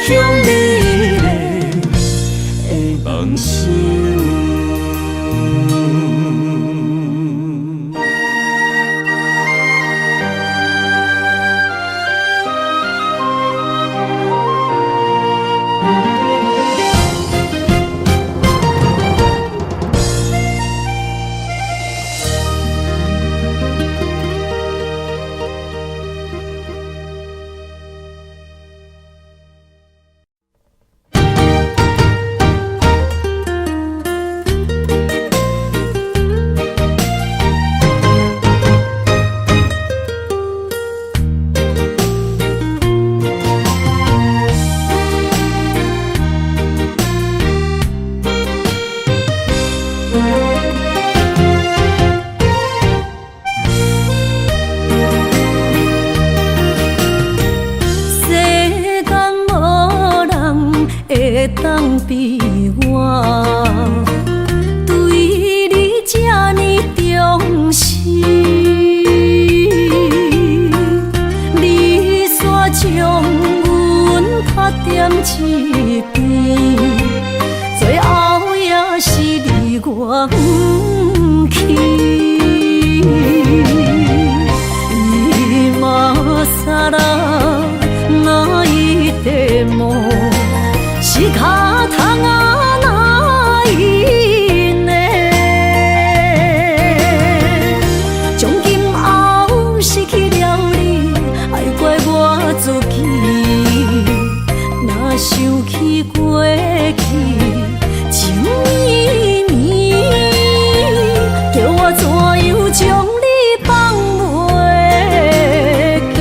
向美丽的梦想。比我对你这呢重视，你煞将阮拍点一边，最后也是你我不去。今さら泣いても仕方がないね。从今后失去了你，爱怪我自己。若想起过去情绵绵，叫我怎样将你放袂记？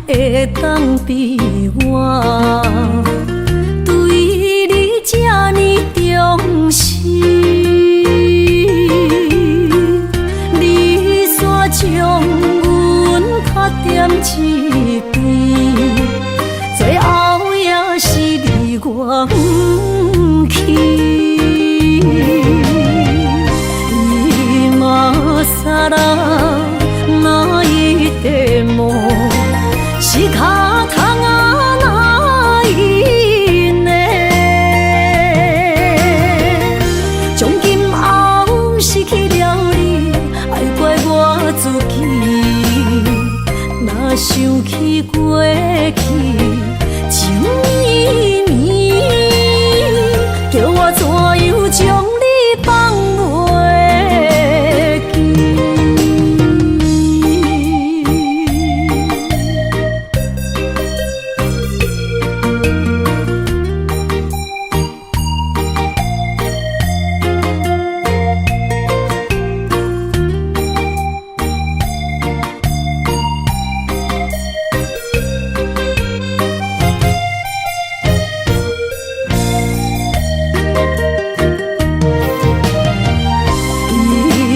会当比我对你这呢重视，你煞将阮拍点一边，最后也是你我不去。今さら泣いても仕方がないね。从今后失去了你，爱怪我自己。若想起过去情绵绵，叫我怎样将你放袂记？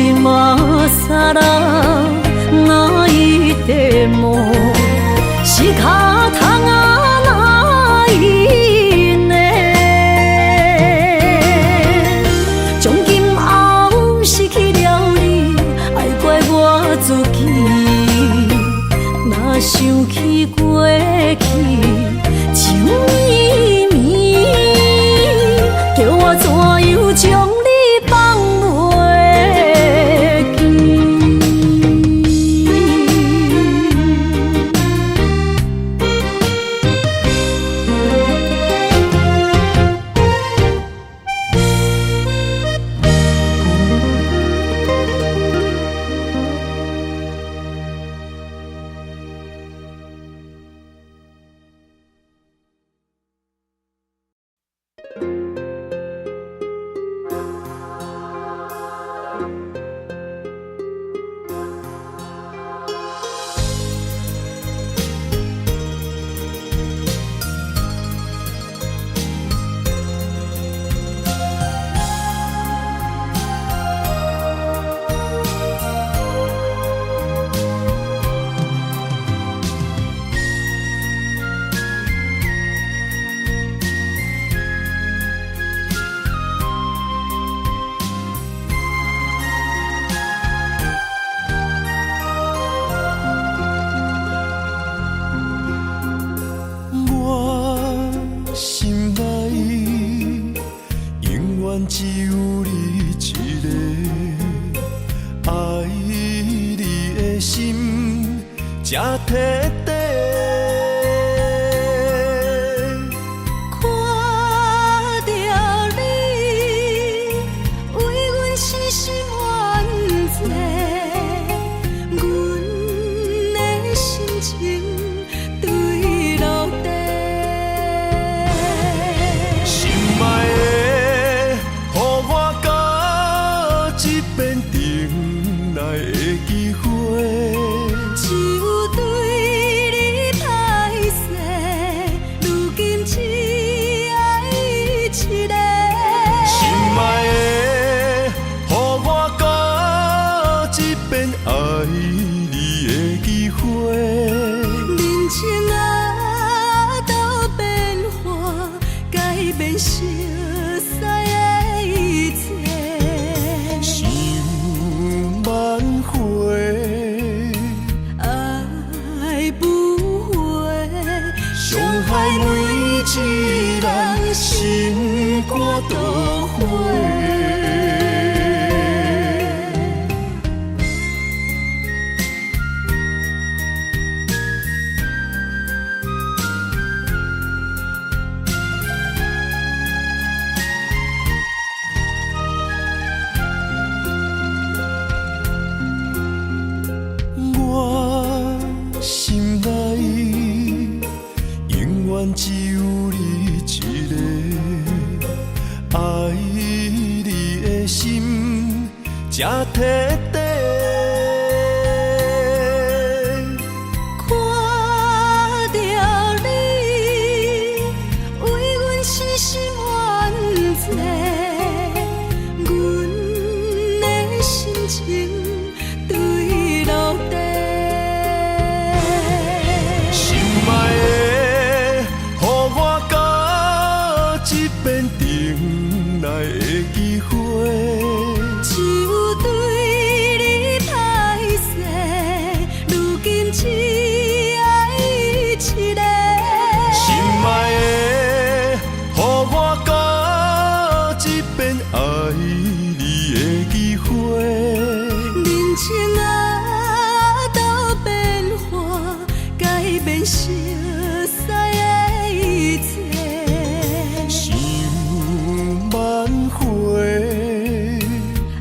今さら泣いても仕方がないね。从今后失去了你，爱怪我自己。若想起过去情绵绵，叫我怎样将你放袂记？只有你一个，爱你的心才徹底。看到你，为阮死心冤罪，阮的心情坠落地。肝都火。我心内永远只有你一个，爱你的心才徹底。看到你，为阮死心愿做，阮的心情对落地。心爱的，予我到一遍重来的机会。只有对你歹势，如今只爱一个。心爱的，予我到一遍爱你的机会。人情啊，都变化，改变熟悉的一切。想挽回，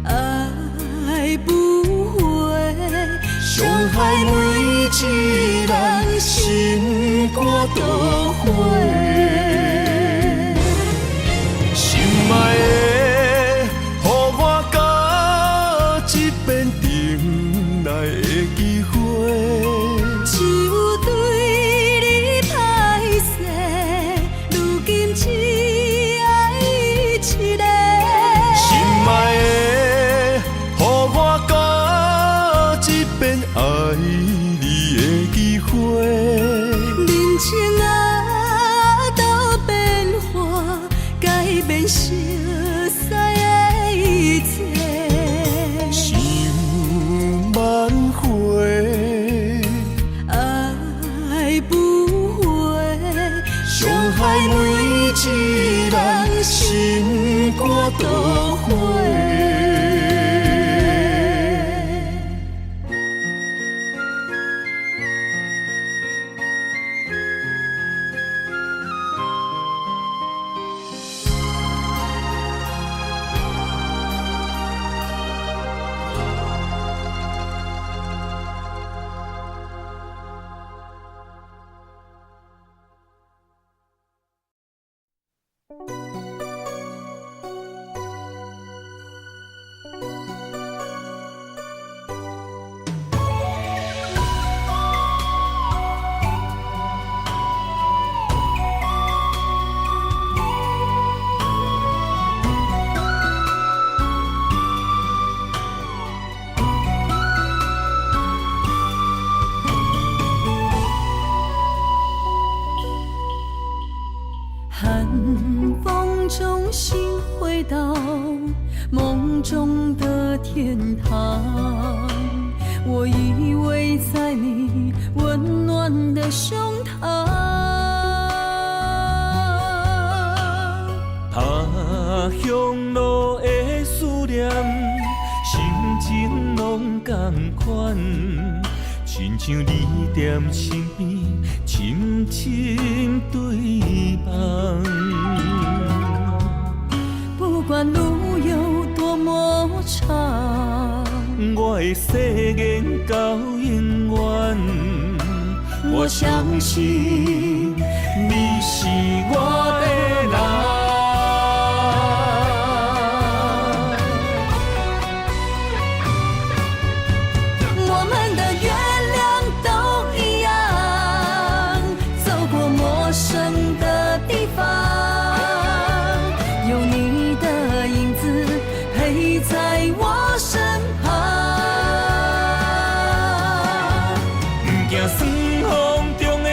爱不回，伤害每一人心肝都火。心爱的，予我到一遍重来的机会。只有对你歹势，如今只爱一个。心爱的，予我到一遍爱你的机会。人情啊，都变化，改变熟悉的一切。想挽回，爱不回，伤害每一人心肝都火。寒风中心回到梦中的天堂，我依偎在你温暖的胸膛。他乡路的思念，心情拢同款，亲像你踮身边，深深对望。不管路有多么长，我的誓言到永远。我相信你是我的人。我们的月亮都一样，走过陌生的地方，有你的影子陪在我身旁。不惊霜风中的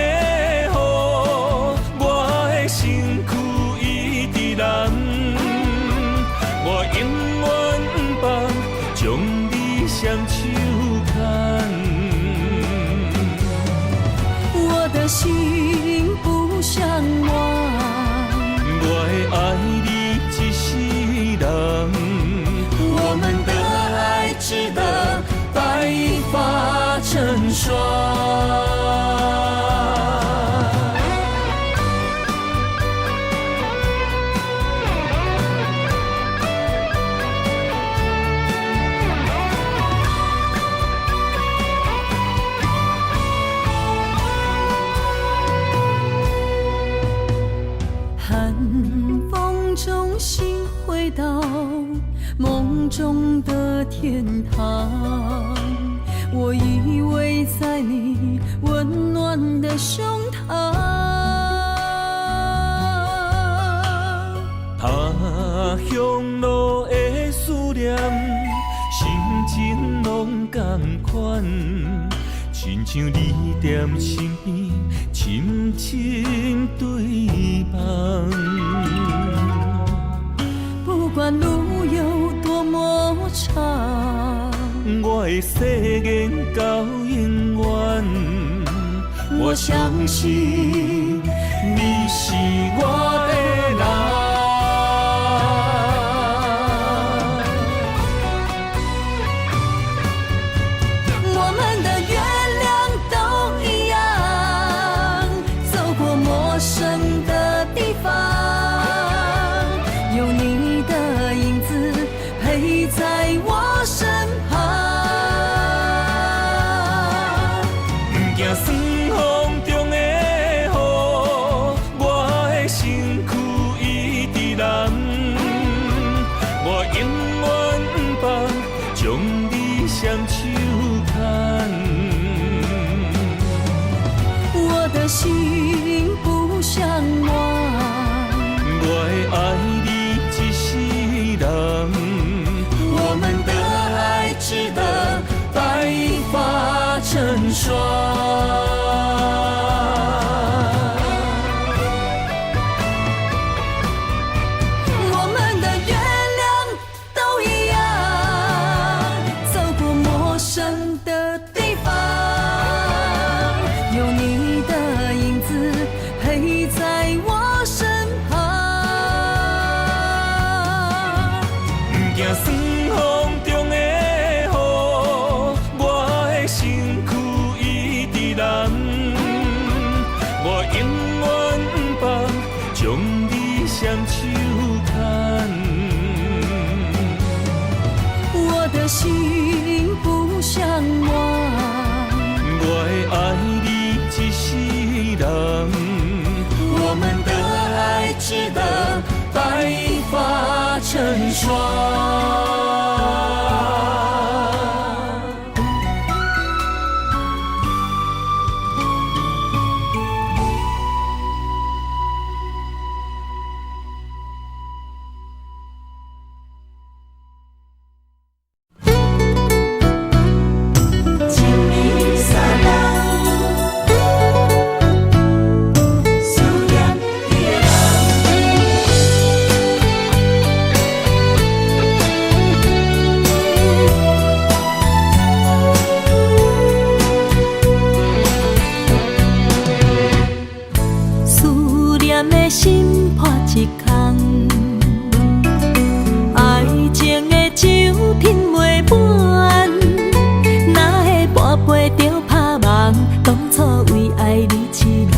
回到梦中的天堂。我依偎在你温暖的胸膛。他乡路的思念，心情拢同款，亲像你踮身边，深深对望。不管路有多么长，我的誓言到永远。我相信你是我的人。我们的月亮都一样，走过陌生的地方，有你的影子陪在我身旁。不惊酸风中的雨，我的身躯一直蓝。我永远不放，将你双手牵。我的心不想忘，我会爱你一世人。我们的爱值得白发成霜。我们的月亮都一样，走过陌生的地方，有你的影子陪在我身旁。不惊酸风中的雨，我的身躯一直蓝。我永远不放，将你双手牵。我的心不想忘，我会爱你一世人。我们的爱值得白发成霜。思念的心破一空，爱情的酒品袂满，哪会跋杯着拍梦？当初为爱你一人，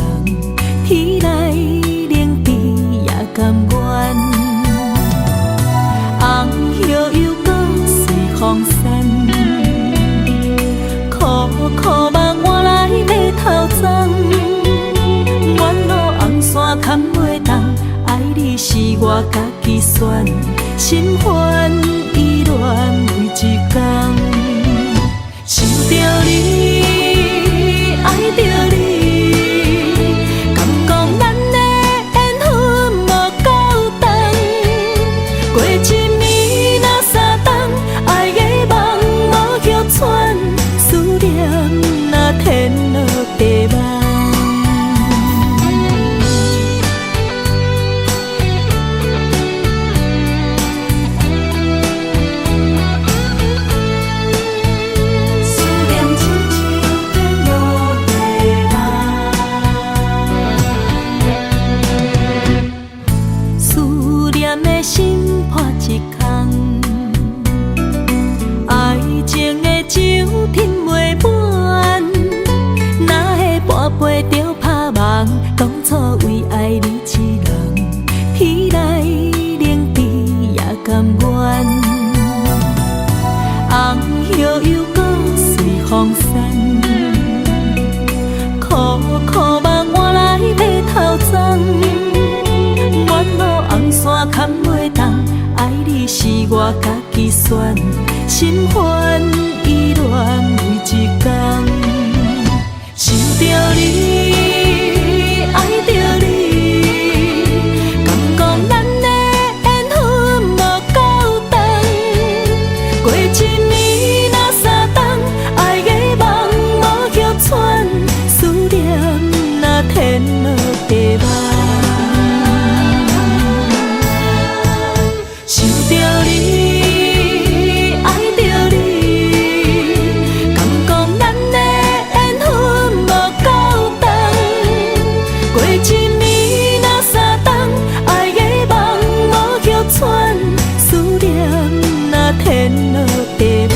天来冷比也甘愿。红叶又搁随风散，苦苦梦换来要偷钻。山牵袂动，爱你是我家己选，心烦意乱为一天。想着你，爱着你，敢讲咱的缘分无够长？过一暝若三冬，爱的梦无许喘，思念若天落地梦。心破一空，爱情的酒品袂满，哪会跋杯着拍梦？当初为爱你一人，天来冷比也甘愿。红叶又搁随风散，苦苦梦换来要偷钻。远路红线牵袂动，爱你落地梦。想着你，爱着你，敢讲咱的缘分无够长？过一年若三冬，爱的梦无叫喘，思念若天落地梦。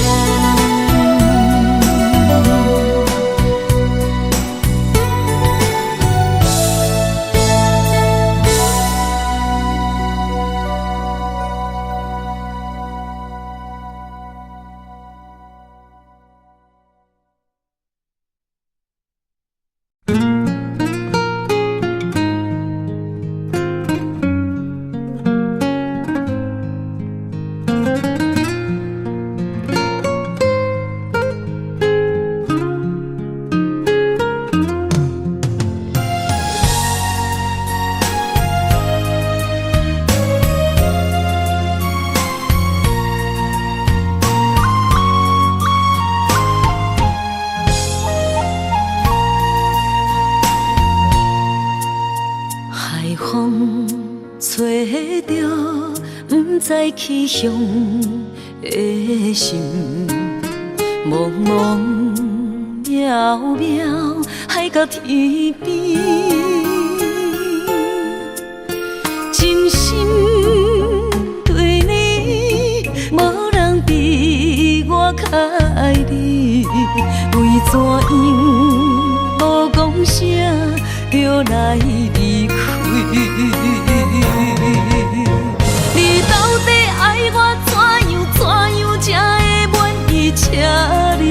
吹着不知去向的心，茫茫渺渺海到天边，真心对你，无人比我较爱你，为怎样无讲声就来离开？你到底爱我怎样才会满意？请你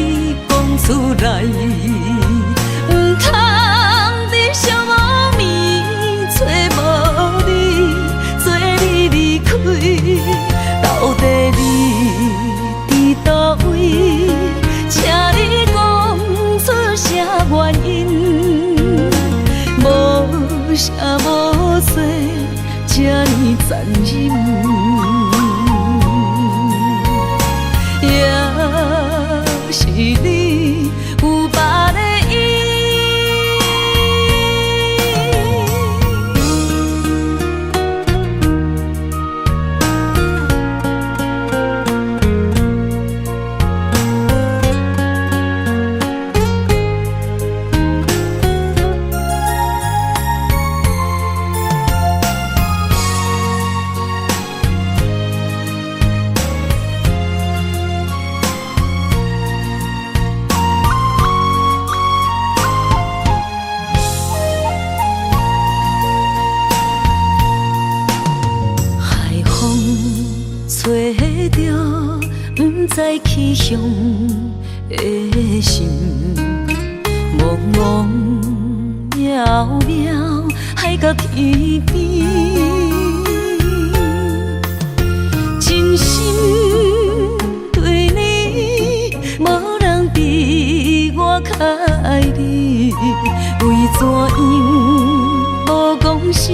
讲出来，唔通伫寂无眠找无你，做你离开。到底你伫倒位？请你讲出啥原因？无啥无说，这呢残忍。也是你有别的意。吹着不知去向的心，茫茫渺渺海到天边，真心对你，无人比我较爱你，为怎样无讲声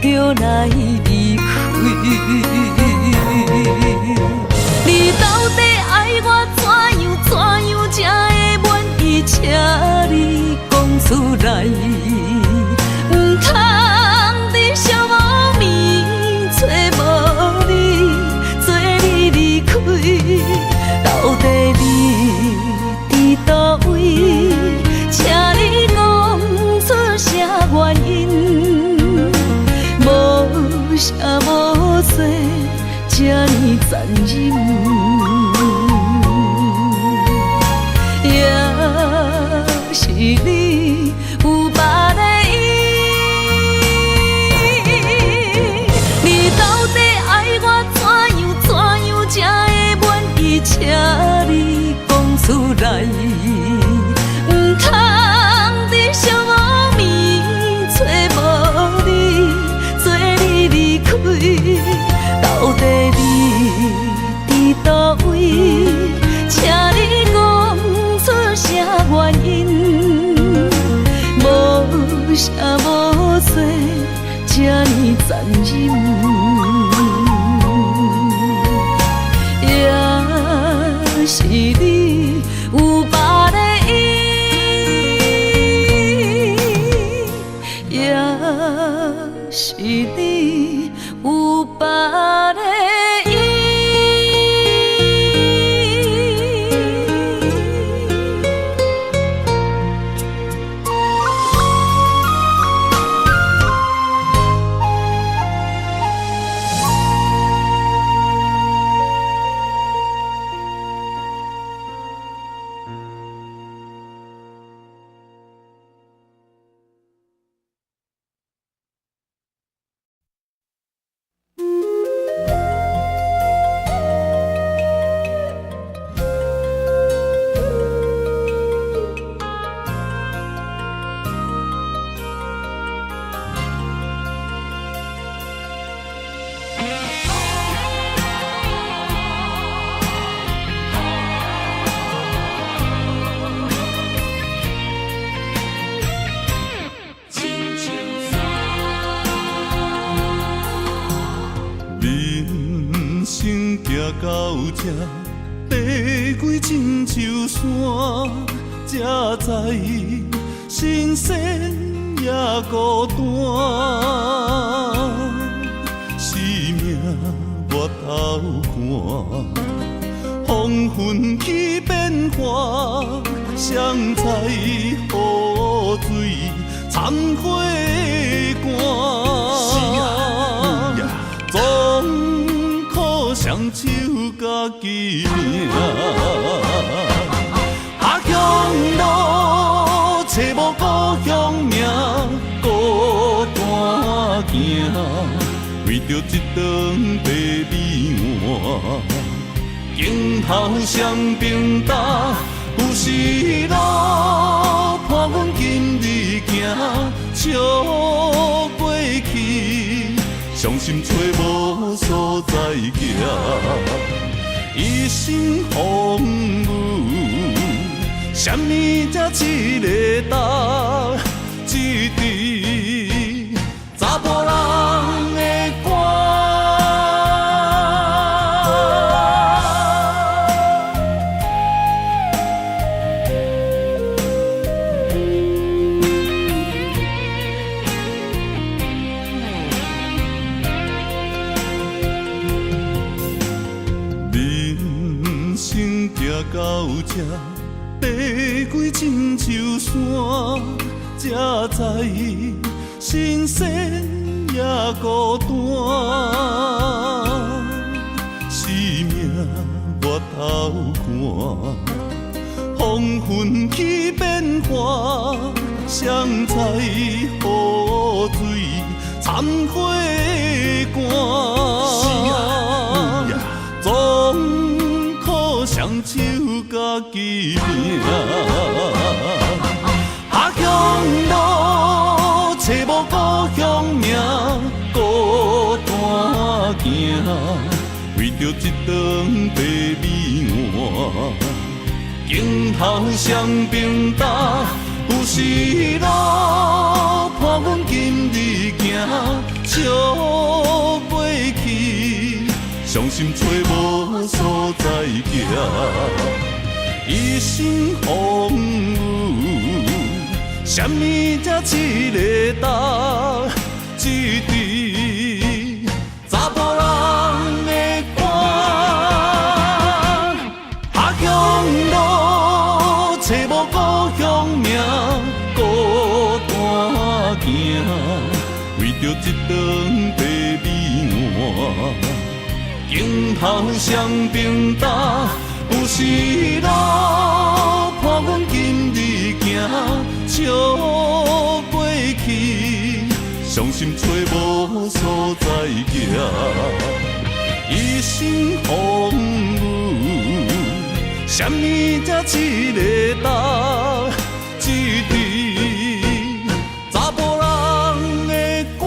就来离开？你到底爱我怎样才会满意？请你讲出来，唔通伫寂无眠找无你，做你离开。到底你伫倒位？请你讲出啥原因？无啥无说，这呢残忍。也是你有别的意。你到底爱我怎样才会满意？请你讲出来，唔通伫寂无眠找无你，做你离开。到底你伫倒位？请你讲出啥原因？无啥无说，这呢残忍。也是你有别的意。也是你有别个意。到这，爬过亲像山，才知新鲜也孤单。生命越头寒，风云起变化，谁知雨水掺火寒。总靠双手家己命，下乡路找无故乡名，孤单行，为着一顿白米碗。今后双平担，有时路伴阮今日行，笑过去，伤心找无所在行。一生风雨，什么才一个答？一滴查甫人的歌。到这，爬过亲像山，才知新鲜也孤单。生命越头寒，风云起变化，谁知雨水掺火寒。总靠双手家己命，下乡路找无故乡名，孤单行，为着一顿白米碗。今后双平担，有时路伴阮今日行，笑过去，伤心找无所在行。一生风雨，什么才一个答？一滴查甫人的歌。下乡路找无故乡名，孤单行，为着一顿白米碗。今后双平担，有时路伴阮今日行，笑过去，伤心找无所在行。一生风雨，什么才一个答？一滴查甫人的歌。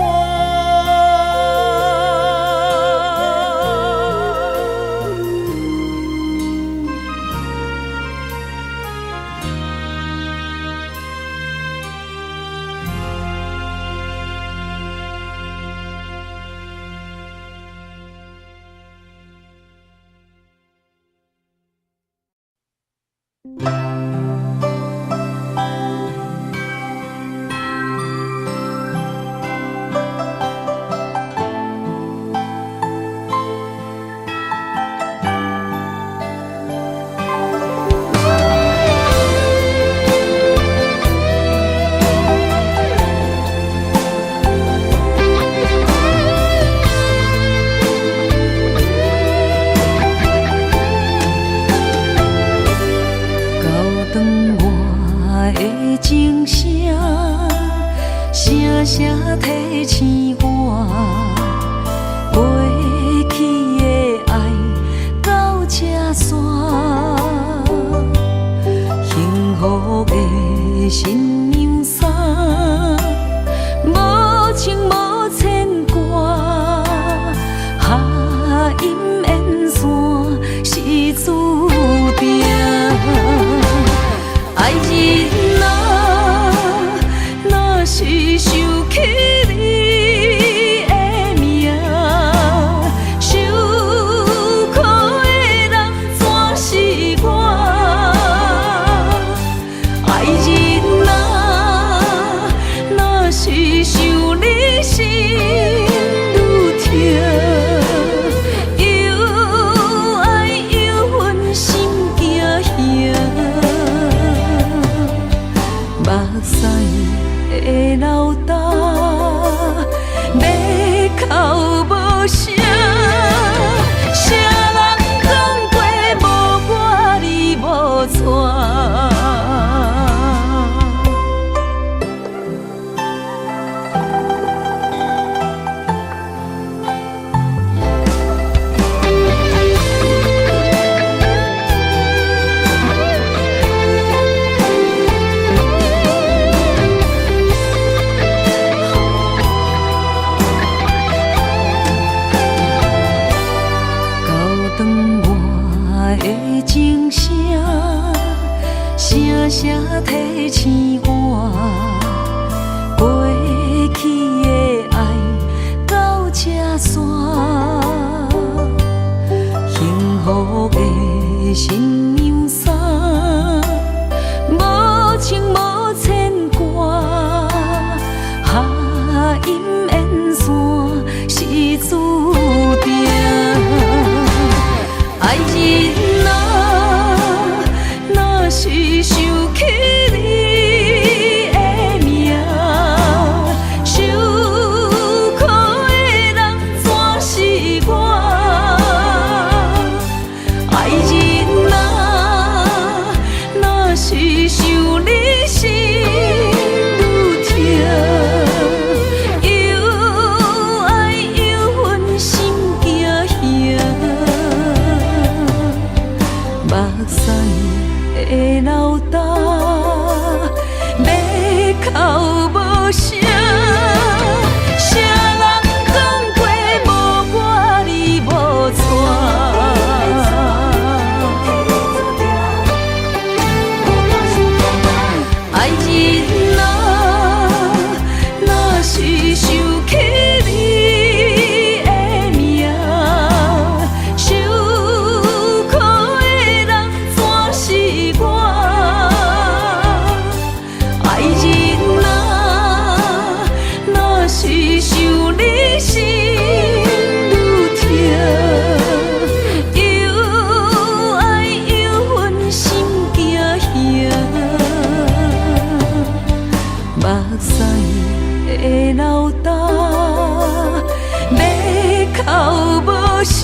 声声提醒我，过去的爱到这煞，幸福的新娘衫，无情无牵挂，下阴缘线是注定，爱人啊，若是想起你的名，受苦的人全是我。爱人啊，若是想你心愈痛，又爱又恨心惊吓，目屎的流干，要哭无声，谁人讲过无我你无带？的钟声，声声提醒我，过去的爱到这煞，幸福的新娘衫，无情无牵挂，下阴缘线是注定，爱人啊，若是想起你的名，受苦的人全是我。爱人啊，若是想你心愈痛，又爱又恨心惊吓，目屎的流干，要哭无声，谁人讲过无我你无带？爱人啊，若是想起你的名，受苦的人全是我。爱人啊，若是想你心愈痛，又爱又恨心惊吓，目屎的流干，要哭无声。